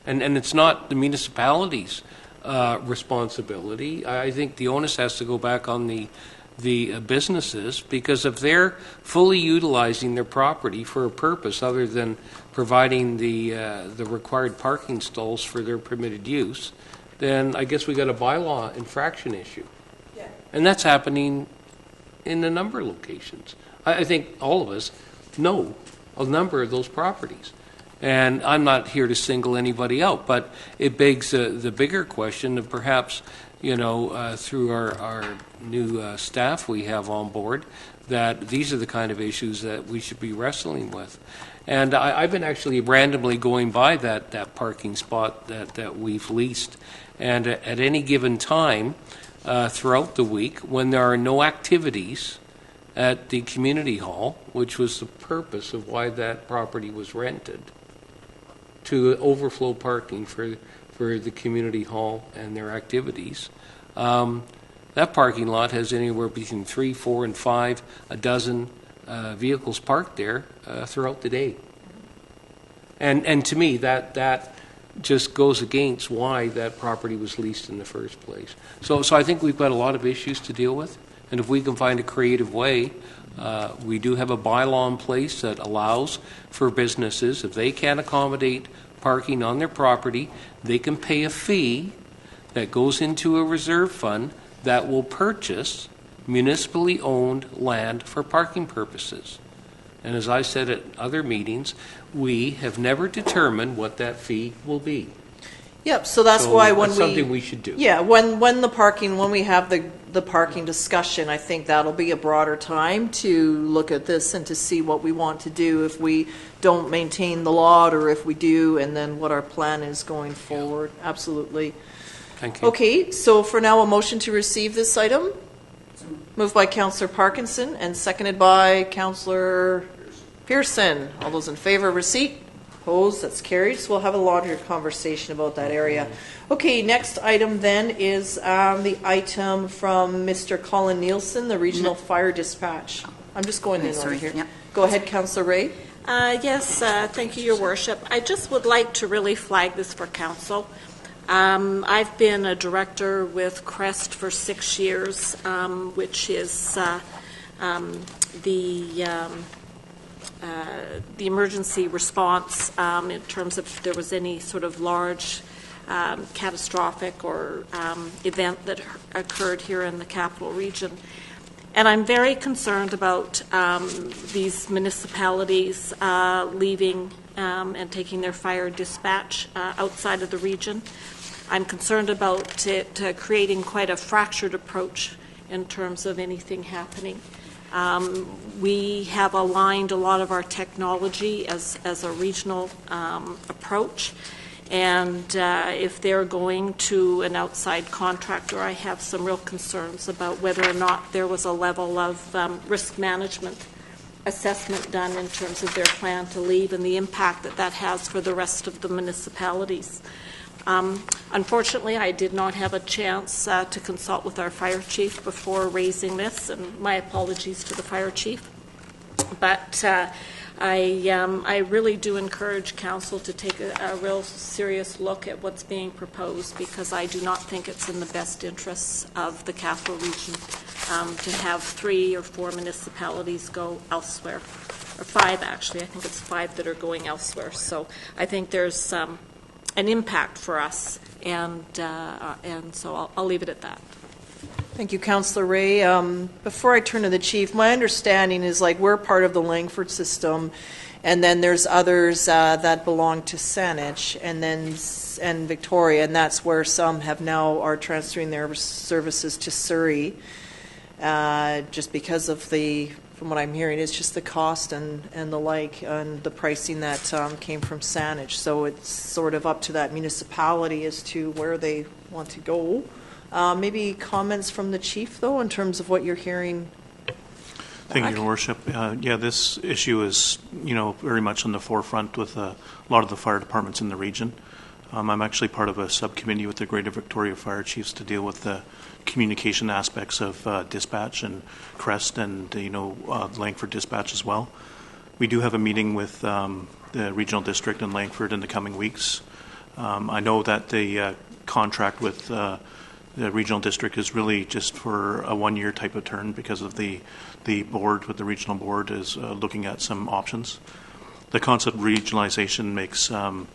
And it's not the municipality's responsibility. I think the onus has to go back on the businesses, because if they're fully utilizing their property for a purpose other than providing the required parking stalls for their permitted use, then I guess we got a bylaw infraction issue. Yeah. And that's happening in a number of locations. I think all of us know a number of those properties. And I'm not here to single anybody out, but it begs the bigger question of perhaps, through our new staff we have on board, that these are the kind of issues that we should be wrestling with. And I've been actually randomly going by that parking spot that we've leased. And at any given time throughout the week, when there are no activities at the community hall, which was the purpose of why that property was rented, to overflow parking for the community hall and their activities. That parking lot has anywhere between 3, 4, and 5, a dozen vehicles parked there throughout the day. And to me, that just goes against why that property was leased in the first place. So I think we've got a lot of issues to deal with, and if we can find a creative way, we do have a bylaw in place that allows for businesses, if they can't accommodate parking on their property, they can pay a fee that goes into a reserve fund that will purchase municipally owned land for parking purposes. And as I said at other meetings, we have never determined what that fee will be. Yep, so that's why when that's something we should do. Yeah, when we have the parking discussion, I think that'll be a broader time to look at this and to see what we want to do if we don't maintain the lot, or if we do, and then what our plan is going forward. Absolutely. Thank you. Okay, so for now, a motion to receive this item. Moved by Councillor Parkinson and seconded by Councillor Pearson. All those in favor of receipt? Opposed? That's carried. So we'll have a longer conversation about that area. Okay, next item then is the item from Mr. Colin Nielsen, the Regional Fire Dispatch. I'm just going in order Sorry, here. yeah. Go ahead, Councillor Ray. Yes, thank you, Your Worship. I just would like to really flag this for council. I've been a director with Crest for 6 years, which is the emergency response in terms of if there was any sort of large catastrophic or event that occurred here in the capital region. And I'm very concerned about these municipalities leaving and taking their fire dispatch outside of the region. I'm concerned about it creating quite a fractured approach in terms of anything happening. We have aligned a lot of our technology as a regional approach. And if they're going to an outside contractor, I have some real concerns about whether or not there was a level of risk management assessment done in terms of their plan to leave and the impact that that has for the rest of the municipalities. Unfortunately, I did not have a chance to consult with our fire chief before raising this, and my apologies to the fire chief. But I really do encourage council to take a real serious look at what's being proposed, because I do not think it's in the best interests of the capital region to have 3 or 4 municipalities go elsewhere, or 5 actually. I think it's 5 that are going elsewhere. So I think there's an impact for us, and so I'll leave it at that. Thank you, Councillor Ray. Before I turn to the chief, my understanding is like we're part of the Langford system, and then there's others that belong to Saanich and Victoria, and that's where some have now are transferring their services to Surrey, just because of from what I'm hearing, it's just the cost and the like, and the pricing that came from Saanich. So it's sort of up to that municipality as to where they want to go. Maybe comments from the chief, though, in terms of what you're hearing. Thank you, Your Worship. Yeah, this issue is, very much on the forefront with a lot of the fire departments in the region. I'm actually part of a subcommittee with the Greater Victoria Fire Chiefs to deal with the communication aspects of dispatch and Crest and, Langford dispatch as well. We do have a meeting with the regional district in Langford in the coming weeks. I know that the contract with the regional district is really just for a 1-year type of turn because of the board, with the regional board is looking at some options. The concept of regionalization makes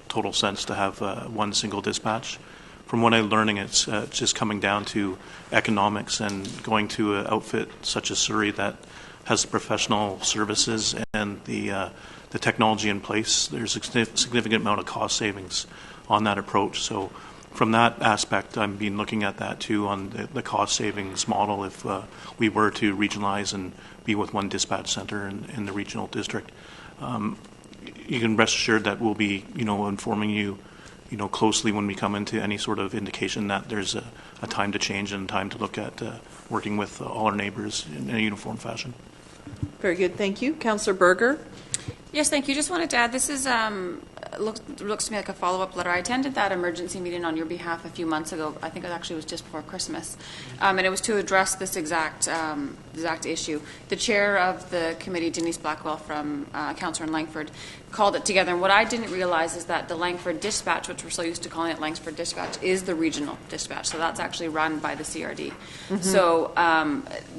total sense to have one single dispatch. From what I'm learning, it's just coming down to economics and going to an outfit such as Surrey that has the professional services and the technology in place. There's a significant amount of cost savings on that approach. So from that aspect, I've been looking at that too on the cost savings model if we were to regionalize and be with one dispatch center in the regional district. You can rest assured that we'll be, informing you, closely when we come into any sort of indication that there's a time to change and time to look at working with all our neighbours in a uniform fashion. Very good. Thank you. Councillor Berger. Yes, thank you. Just wanted to add, this is looks to me like a follow-up letter. I attended that emergency meeting on your behalf a few months ago. I think it actually was just before Christmas, and it was to address this exact issue. The chair of the committee, Denise Blackwell from Councillor in Langford, called it together. And what I didn't realize is that the Langford Dispatch, which we're so used to calling it Langford Dispatch, is the regional dispatch. So that's actually run by the CRD. Mm-hmm. So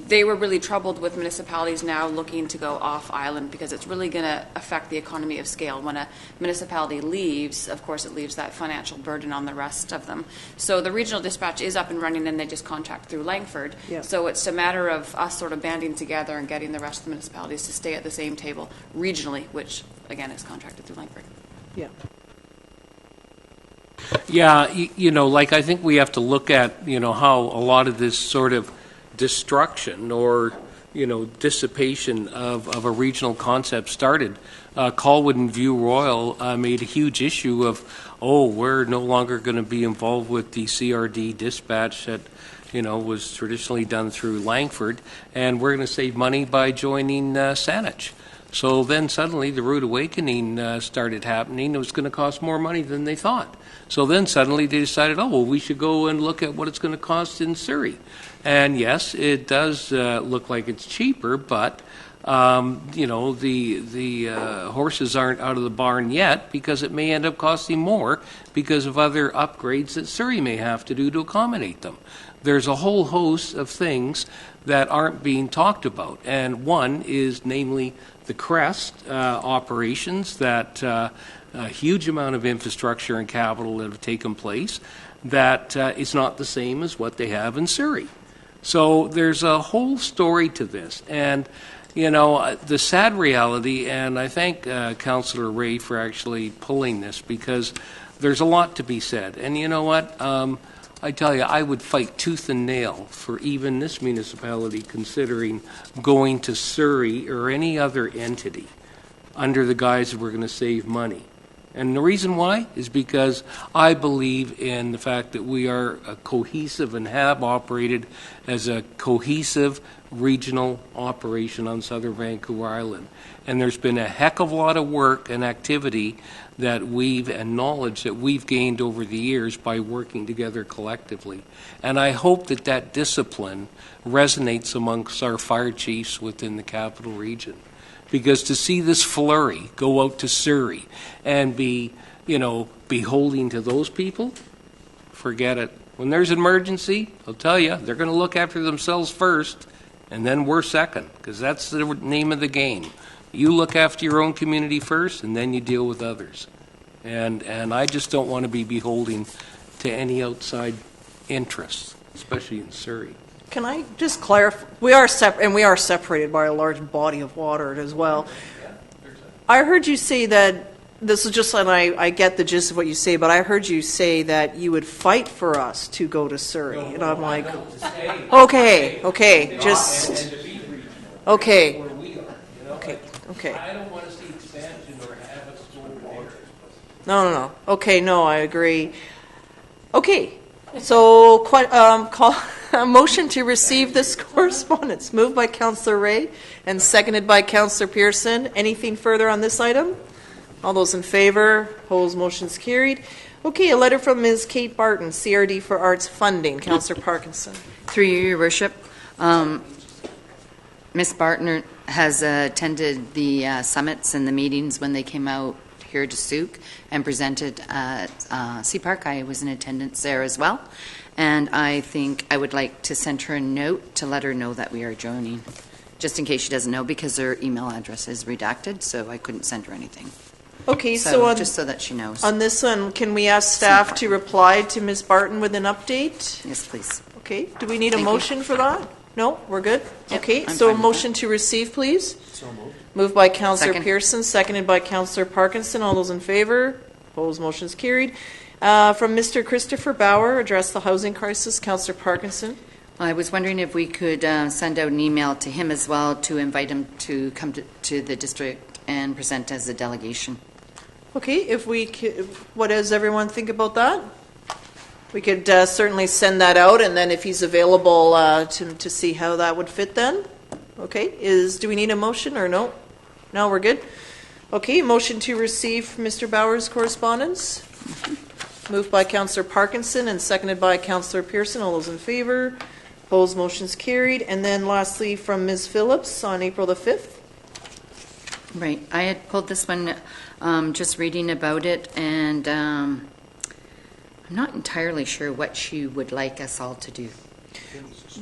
they were really troubled with municipalities now looking to go off island because it's really going to affect the economy of scale. When a municipality leaves, of course, it leaves that financial burden on the rest of them. So the regional dispatch is up and running, and they just contract through Langford. Yeah. So it's a matter of us sort of banding together and getting the rest of the municipalities to stay at the same table regionally, which again is contracted through Langford. Yeah. Yeah, I think we have to look at, how a lot of this sort of destruction or, dissipation of a regional concept started. Colwood and View Royal made a huge issue of, we're no longer going to be involved with the CRD dispatch that, was traditionally done through Langford, and we're going to save money by joining Saanich. So then suddenly the rude awakening started happening. It was going to cost more money than they thought. So then suddenly they decided, oh, well, we should go and look at what it's going to cost in Surrey. And yes, it does look like it's cheaper, but the horses aren't out of the barn yet, because it may end up costing more because of other upgrades that Surrey may have to do to accommodate them. There's a whole host of things that aren't being talked about, and one is namely the Crest operations, that a huge amount of infrastructure and capital that have taken place that is not the same as what they have in Surrey. So there's a whole story to this, and the sad reality, and I thank Councillor Ray for actually pulling this, because there's a lot to be said. And you know what? I tell you, I would fight tooth and nail for even this municipality considering going to Surrey or any other entity under the guise that we're going to save money. And the reason why is because I believe in the fact that we are a cohesive and have operated as a cohesive regional operation on southern Vancouver Island. And there's been a heck of a lot of work and activity that and knowledge that we've gained over the years by working together collectively. And I hope that that discipline resonates amongst our fire chiefs within the capital region. Because to see this flurry go out to Surrey and be, beholding to those people, forget it. When there's an emergency, I'll tell you, they're going to look after themselves first, and then we're second, because that's the name of the game. You look after your own community first, and then you deal with others. And I just don't want to be beholden to any outside interests, especially in Surrey. Can I just clarify? We are separated by a large body of water as well. I heard you say that this is just, and I get the gist of what you say, but I heard you say that you would fight for us to go to Surrey, and I'm like, okay, just okay. I don't want to see expansion or have us go water. No. Okay, no, I agree. Okay, so call a motion to receive this correspondence. Moved by Councillor Ray and seconded by Councillor Pearson. Anything further on this item? All those in favor? Opposed? Motion's carried. Okay, a letter from Ms. Kate Barton, CRD for Arts Funding. Councillor Parkinson. Through you, Your Worship. Ms. Barton has attended the summits and the meetings when they came out here to Sooke and presented at Sea Park. I was in attendance there as well. And I think I would like to send her a note to let her know that we are joining, just in case she doesn't know, because her email address is redacted, so I couldn't send her anything. Okay, so just so that she knows. On this one, can we ask staff to reply to Ms. Barton with an update? Yes, please. Okay, do we need a motion for that? No, we're good? Yep, okay, I'm so a fine with motion that. to receive, please. So moved. Moved by Councillor Second. Pearson, seconded by Councillor Parkinson. All those in favor? Opposed? Motion's carried. From Mr. Christopher Bauer, address the housing crisis. Councillor Parkinson. I was wondering if we could send out an email to him as well to invite him to come to the district and present as a delegation. Okay, what does everyone think about that? We could certainly send that out, and then if he's available to see how that would fit then. Okay, do we need a motion or no? No, we're good. Okay, motion to receive Mr. Bauer's correspondence. Moved by Councillor Parkinson and seconded by Councillor Pearson. All those in favor? Opposed? Motion's carried. And then lastly from Ms. Phillips on April the 5th. Right. I had pulled this one just reading about it, and I'm not entirely sure what she would like us all to do.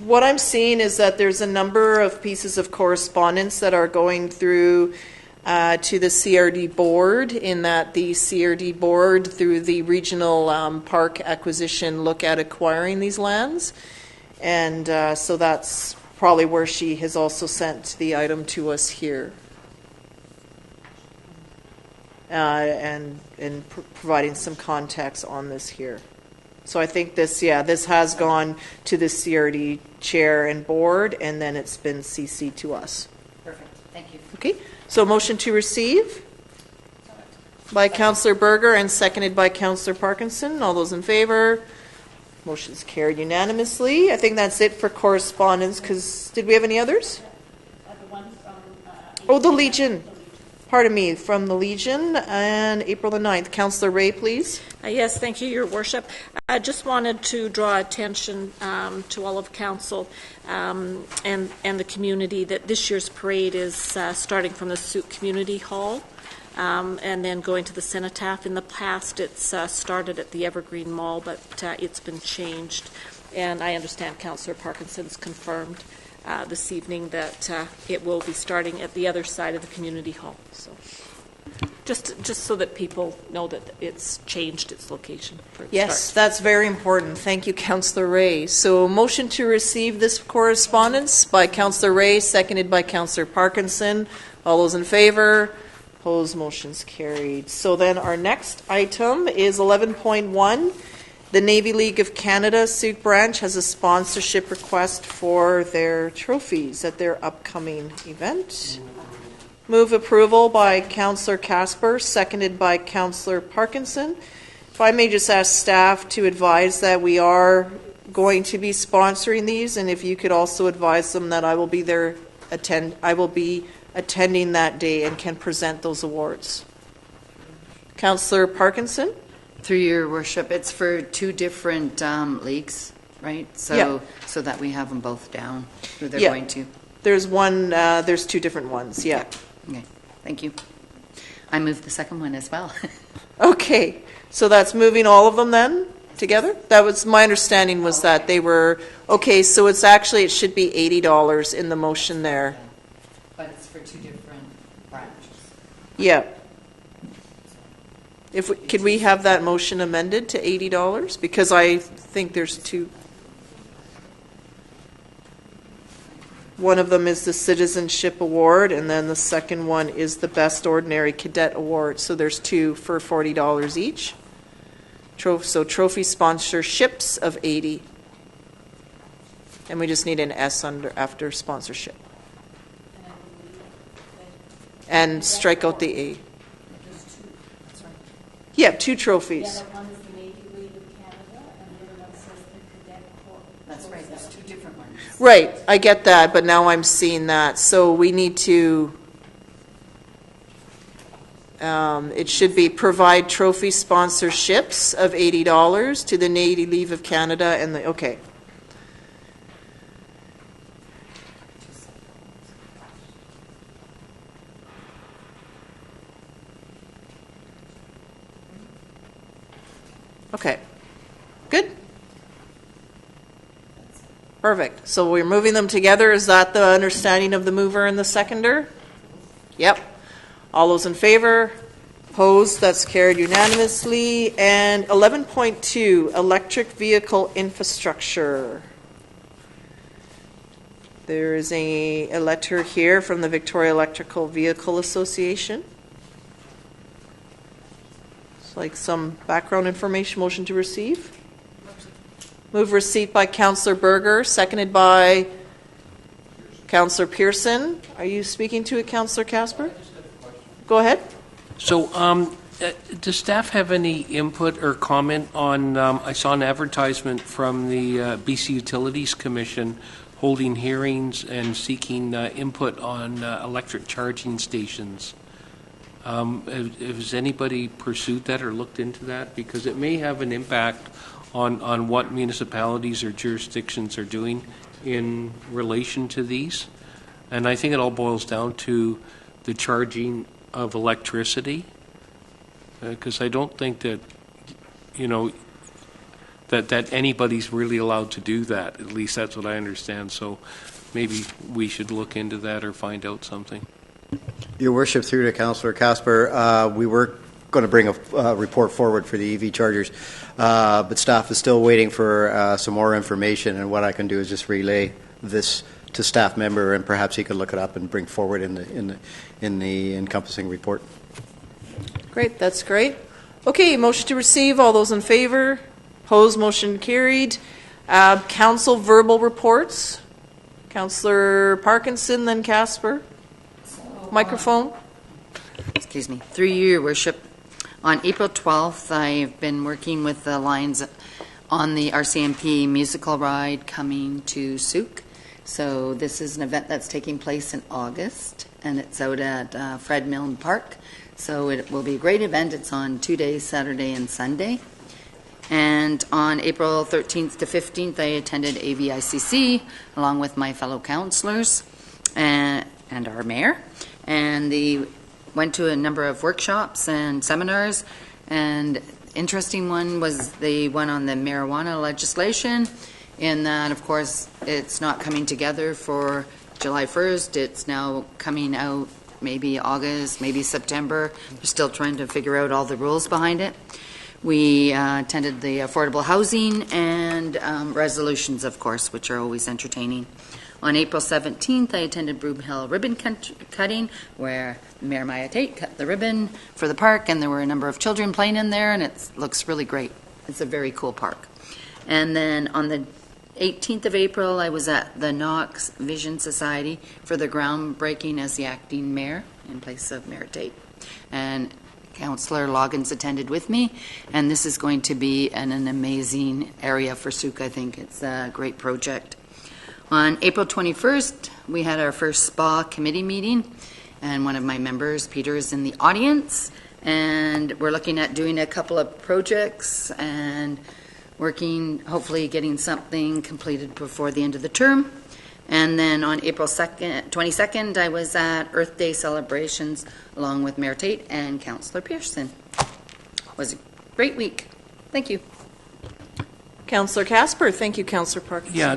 What I'm seeing is that there's a number of pieces of correspondence that are going through to the CRD board, in that the CRD board, through the regional park acquisition, look at acquiring these lands. And so that's probably where she has also sent the item to us here. And providing some context on this here. So I think this has gone to the CRD chair and board, and then it's been CC'd to us. Perfect. Thank you. Okay, so motion to receive by Councillor Berger and seconded by Councillor Parkinson. All those in favor? Motion's carried unanimously. I think that's it for correspondence, because did we have any others? The one from Oh, the Legion. from the Legion, and April the 9th. Councillor Ray, please. Yes, thank you, Your Worship. I just wanted to draw attention to all of council and the community that this year's parade is starting from the Sooke Community Hall and then going to the Cenotaph. In the past, it's started at the Evergreen Mall, but it's been changed. And I understand Councillor Parkinson's confirmed this evening that it will be starting at the other side of the community hall. So just so that people know that it's changed its location. For Yes, start. that's very important. Thank you, Councillor Ray. So motion to receive this correspondence by Councillor Ray, seconded by Councillor Parkinson. All those in favor? Opposed? Motion's carried. So then our next item is 11.1. The Navy League of Canada Sooke branch has a sponsorship request for their trophies at their upcoming event. Move approval by Councillor Casper, seconded by Councillor Parkinson. If I may just ask staff to advise that we are going to be sponsoring these, and if you could also advise them that I will be there attending that day and can present those awards. Councillor Parkinson? Through Your Worship, it's for two different leagues, right? So, Yeah. so that we have them both down, who they're Yeah. going to. There's one, there's two different ones, yeah. Okay, thank you. I moved the second one as well. Okay, so that's moving all of them then together? That was, my understanding was that they were, okay, so it's actually, it should be $80 in the motion there. But it's for two different branches. Yeah. Could we have that motion amended to $80? Because I think there's two. One of them is the Citizenship Award, and then the second one is the Best Ordinary Cadet Award. So there's two for $40 each. So trophy sponsorships of $80. And we just need an S after sponsorship. And strike out the A. Yeah, two trophies. One is the Navy League of Canada, and the other one says the Cadet Corps. That's right, there's two different ones. Right, I get that, but now I'm seeing that. So we need to, it should be provide trophy sponsorships of $80 to the Navy League of Canada and the, okay. Okay, good. Perfect. So we're moving them together. Is that the understanding of the mover and the seconder? Yep. All those in favor? Opposed? That's carried unanimously. And 11.2, electric vehicle infrastructure. There is a letter here from the Victoria Electrical Vehicle Association. Like some background information. Motion to receive. Move receipt by Councillor Berger, seconded by Councillor Pearson. Are you speaking to it, Councillor Casper? Go ahead. So, does staff have any input or comment on, I saw an advertisement from the BC Utilities Commission holding hearings and seeking input on electric charging stations. Has anybody pursued that or looked into that? Because it may have an impact on what municipalities or jurisdictions are doing in relation to these. And I think it all boils down to the charging of electricity. Because I don't think that, that anybody's really allowed to do that. At least that's what I understand. So maybe we should look into that or find out something. Your Worship, through to Councillor Casper, we were going to bring a report forward for the EV chargers, but staff is still waiting for some more information, and what I can do is just relay this to staff member, and perhaps he could look it up and bring forward in the encompassing report. Great, that's great. Okay, motion to receive. All those in favor? Opposed? Motion carried. Council verbal reports. Councillor Parkinson, then Casper. Microphone. Excuse me. Through you, Your Worship. On April 12th, I've been working with the Lions on the RCMP musical ride coming to Sooke. So this is an event that's taking place in August, and it's out at Fred Milne Park. So it will be a great event. It's on 2 days, Saturday and Sunday. And on April 13th to 15th, I attended AVICC along with my fellow councillors and our mayor. And they went to a number of workshops and seminars. And interesting one was the one on the marijuana legislation, in that, of course, it's not coming together for July 1st. It's now coming out maybe August, maybe September. We're still trying to figure out all the rules behind it. We attended the affordable housing and resolutions, of course, which are always entertaining. On April 17th, I attended Broom Hill ribbon cutting, where Mayor Maya Tait cut the ribbon for the park, and there were a number of children playing in there, and it looks really great. It's a very cool park. And then on the 18th of April, I was at the Knox Vision Society for the groundbreaking as the acting mayor in place of Mayor Tait. And Councillor Loggins attended with me, and this is going to be an amazing area for Sooke. I think it's a great project. On April 21st, we had our first SPA committee meeting, and one of my members, Peter, is in the audience, and we're looking at doing a couple of projects and working, hopefully getting something completed before the end of the term. And then on April 22nd, I was at Earth Day celebrations along with Mayor Tait and Councillor Pearson. It was a great week. Thank you. Councillor Casper. Thank you, Councillor Parkinson. Yeah,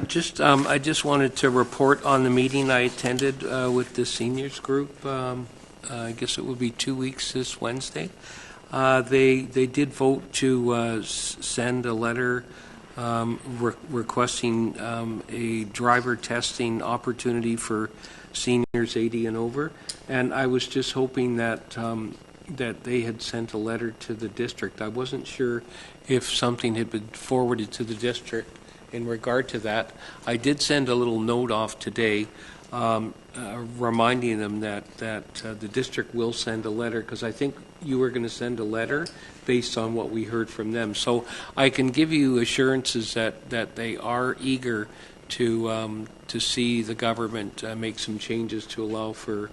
I just wanted to report on the meeting I attended with the seniors group. I guess it will be 2 weeks this Wednesday. They did vote to send a letter requesting a driver testing opportunity for seniors 80 and over, and I was just hoping that that they had sent a letter to the district. I wasn't sure if something had been forwarded to the district in regard to that. I did send a little note off today reminding them that the district will send a letter, because I think you were going to send a letter based on what we heard from them. So I can give you assurances that they are eager to see the government make some changes to allow for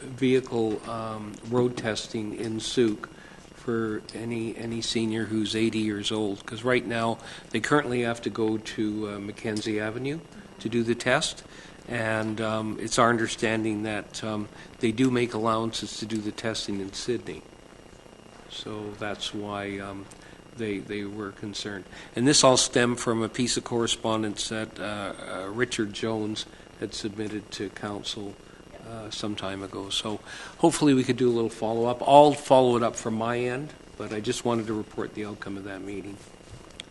vehicle road testing in Sooke for any senior who's 80 years old. Because right now they currently have to go to Mackenzie Avenue to do the test. And it's our understanding that they do make allowances to do the testing in Sydney. So that's why they were concerned. And this all stemmed from a piece of correspondence that Richard Jones had submitted to council some time ago. So hopefully we could do a little follow-up. I'll follow it up from my end, but I just wanted to report the outcome of that meeting.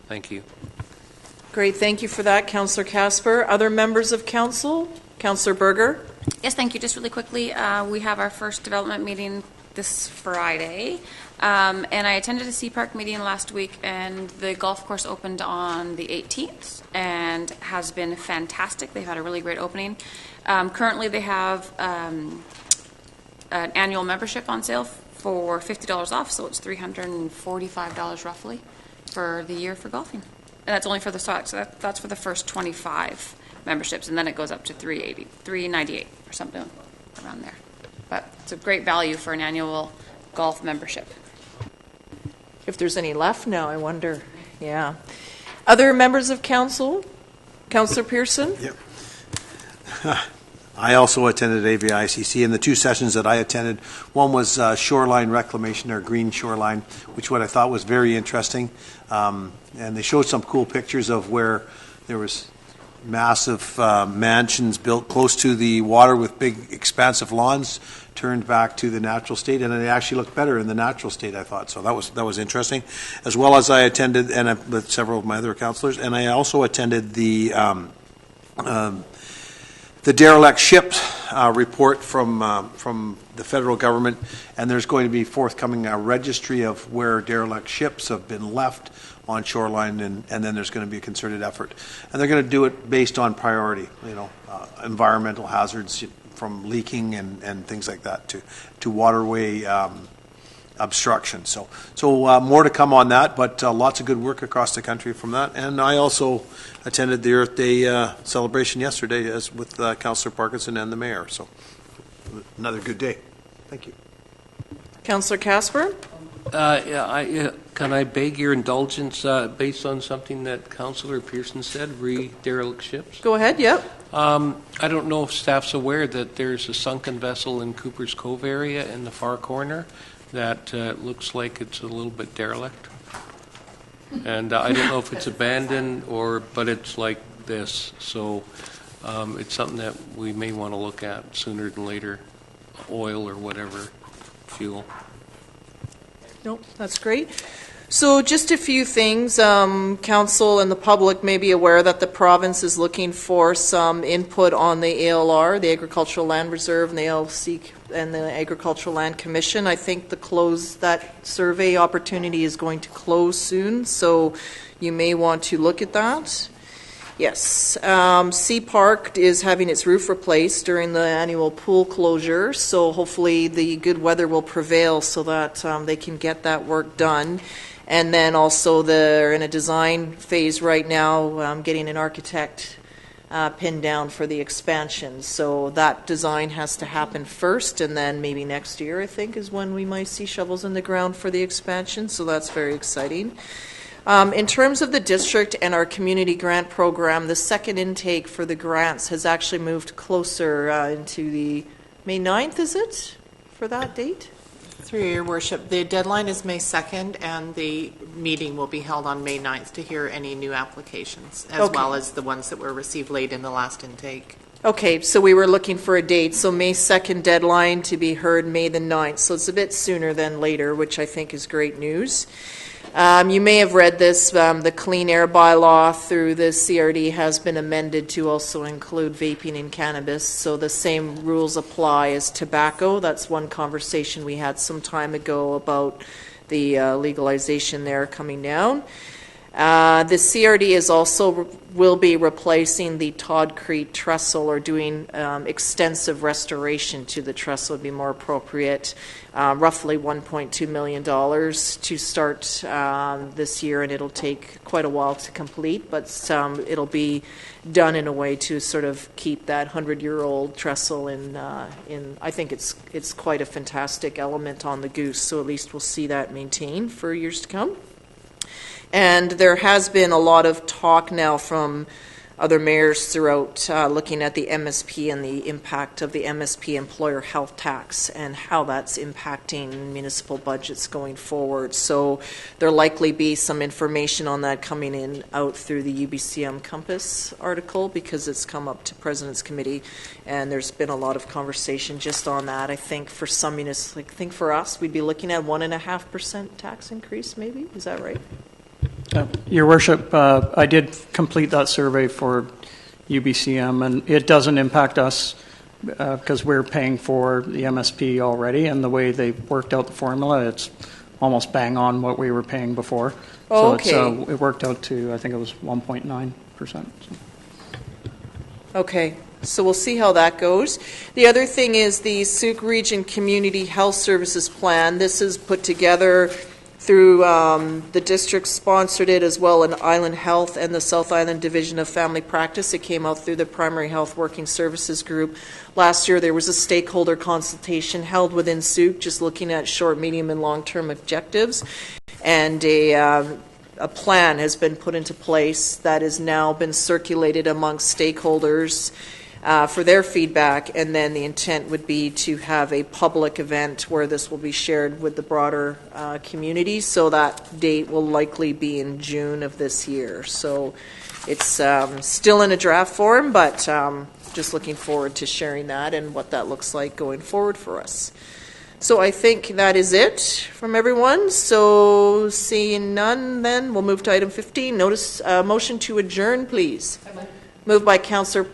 Thank you. Great, thank you for that, Councillor Casper. Other members of council? Councillor Berger? Yes, thank you. Just really quickly, we have our first development meeting this Friday, and I attended a Sea Park meeting last week, and the golf course opened on the 18th and has been fantastic. They've had a really great opening. Currently, they have an annual membership on sale for $50 off, so it's $345 roughly for the year for golfing. And that's only for the start, so that's for the first 25 memberships, and then it goes up to $398 or something around there. But it's a great value for an annual golf membership. If there's any left now, I wonder. Yeah. Other members of council? Councillor Pearson? Yep. I also attended AVICC, and the two sessions that I attended, one was shoreline reclamation, or green shoreline, which what I thought was very interesting. And they showed some cool pictures of where there was massive mansions built close to the water with big expansive lawns turned back to the natural state, and it actually looked better in the natural state, I thought. So that was interesting. As well as I attended, and with several of my other councillors, and I also attended the derelict ships report from the federal government, and there's going to be forthcoming a registry of where derelict ships have been left on shoreline, and then there's going to be a concerted effort. And they're going to do it based on priority, environmental hazards from leaking and things like that to waterway obstruction. So more to come on that, but lots of good work across the country from that. And I also attended the Earth Day celebration yesterday with Councillor Parkinson and the Mayor. So another good day. Thank you. Councillor Casper? Can I beg your indulgence based on something that Councillor Pearson said, derelict ships? Go ahead, yep. I don't know if staff's aware that there's a sunken vessel in Cooper's Cove area in the far corner that looks like it's a little bit derelict. And I don't know if it's abandoned but it's like this. So it's something that we may want to look at sooner than later, oil or whatever fuel. Nope, that's great. So just a few things. Council and the public may be aware that the province is looking for some input on the ALR, the Agricultural Land Reserve, and the ALC and the Agricultural Land Commission. I think that survey opportunity is going to close soon, so you may want to look at that. Yes, Sea Park is having its roof replaced during the annual pool closure, so hopefully the good weather will prevail so that they can get that work done. And then also they're in a design phase right now, getting an architect pinned down for the expansion. So that design has to happen first, and then maybe next year, I think, is when we might see shovels in the ground for the expansion, so that's very exciting. In terms of the district and our community grant program, the second intake for the grants has actually moved closer into the May 9th, is it, for that date? Through your worship, the deadline is May 2nd, and the meeting will be held on May 9th to hear any new applications, as well as the ones that were received late in the last intake. Okay, so we were looking for a date. So May 2nd deadline to be heard May the 9th. So it's a bit sooner than later, which I think is great news. You may have read this, the Clean Air Bylaw through the CRD has been amended to also include vaping and cannabis, so the same rules apply as tobacco. That's one conversation we had some time ago about the legalization there coming down. The CRD is also will be replacing the Toddcrete trestle, or doing extensive restoration to the trestle would be more appropriate. Roughly $1.2 million to start this year, and it'll take quite a while to complete, but it'll be done in a way to sort of keep that 100-year-old trestle in I think it's quite a fantastic element on the goose, so at least we'll see that maintained for years to come. And there has been a lot of talk now from other mayors throughout looking at the MSP and the impact of the MSP employer health tax and how that's impacting municipal budgets going forward. So there'll likely be some information on that coming in out through the UBCM Compass article, because it's come up to President's Committee, and there's been a lot of conversation just on that. I think for some municipalities, I think for us, we'd be looking at 1.5% tax increase maybe. Is that right? Your Worship, I did complete that survey for UBCM, and it doesn't impact us because we're paying for the MSP already, and the way they've worked out the formula, it's almost bang on what we were paying before. Oh, okay. So it worked out to, I think it was 1.9%. Okay, so we'll see how that goes. The other thing is the Sooke Region Community Health Services Plan. This is put together through the district sponsored it, as well as Island Health and the South Island Division of Family Practice. It came out through the Primary Health Working Services Group. Last year there was a stakeholder consultation held within Sooke, just looking at short, medium, and long-term objectives. And a plan has been put into place that has now been circulated amongst stakeholders for their feedback, and then the intent would be to have a public event where this will be shared with the broader community. So that date will likely be in June of this year. So it's still in a draft form, but just looking forward to sharing that and what that looks like going forward for us. So I think that is it from everyone. So seeing none, then we'll move to item 15. Motion to adjourn, please. Moved by Councillor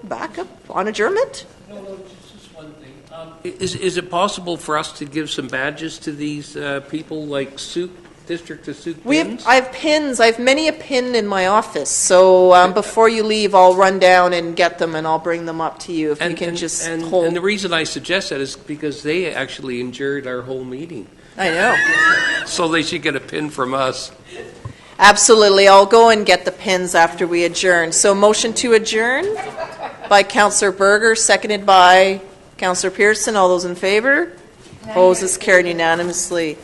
back up on adjournment? No, just one thing. Is it possible for us to give some badges to these people, like Sooke, District of Sooke pins? I have pins. I have many a pin in my office. So before you leave, I'll run down and get them, and I'll bring them up to you if you can just hold. And the reason I suggest that is because they actually endured our whole meeting. I know. So they should get a pin from us. Absolutely. I'll go and get the pins after we adjourn. So motion to adjourn by Councillor Berger, seconded by Councillor Pearson, all those in favor? Opposed, is carried unanimously.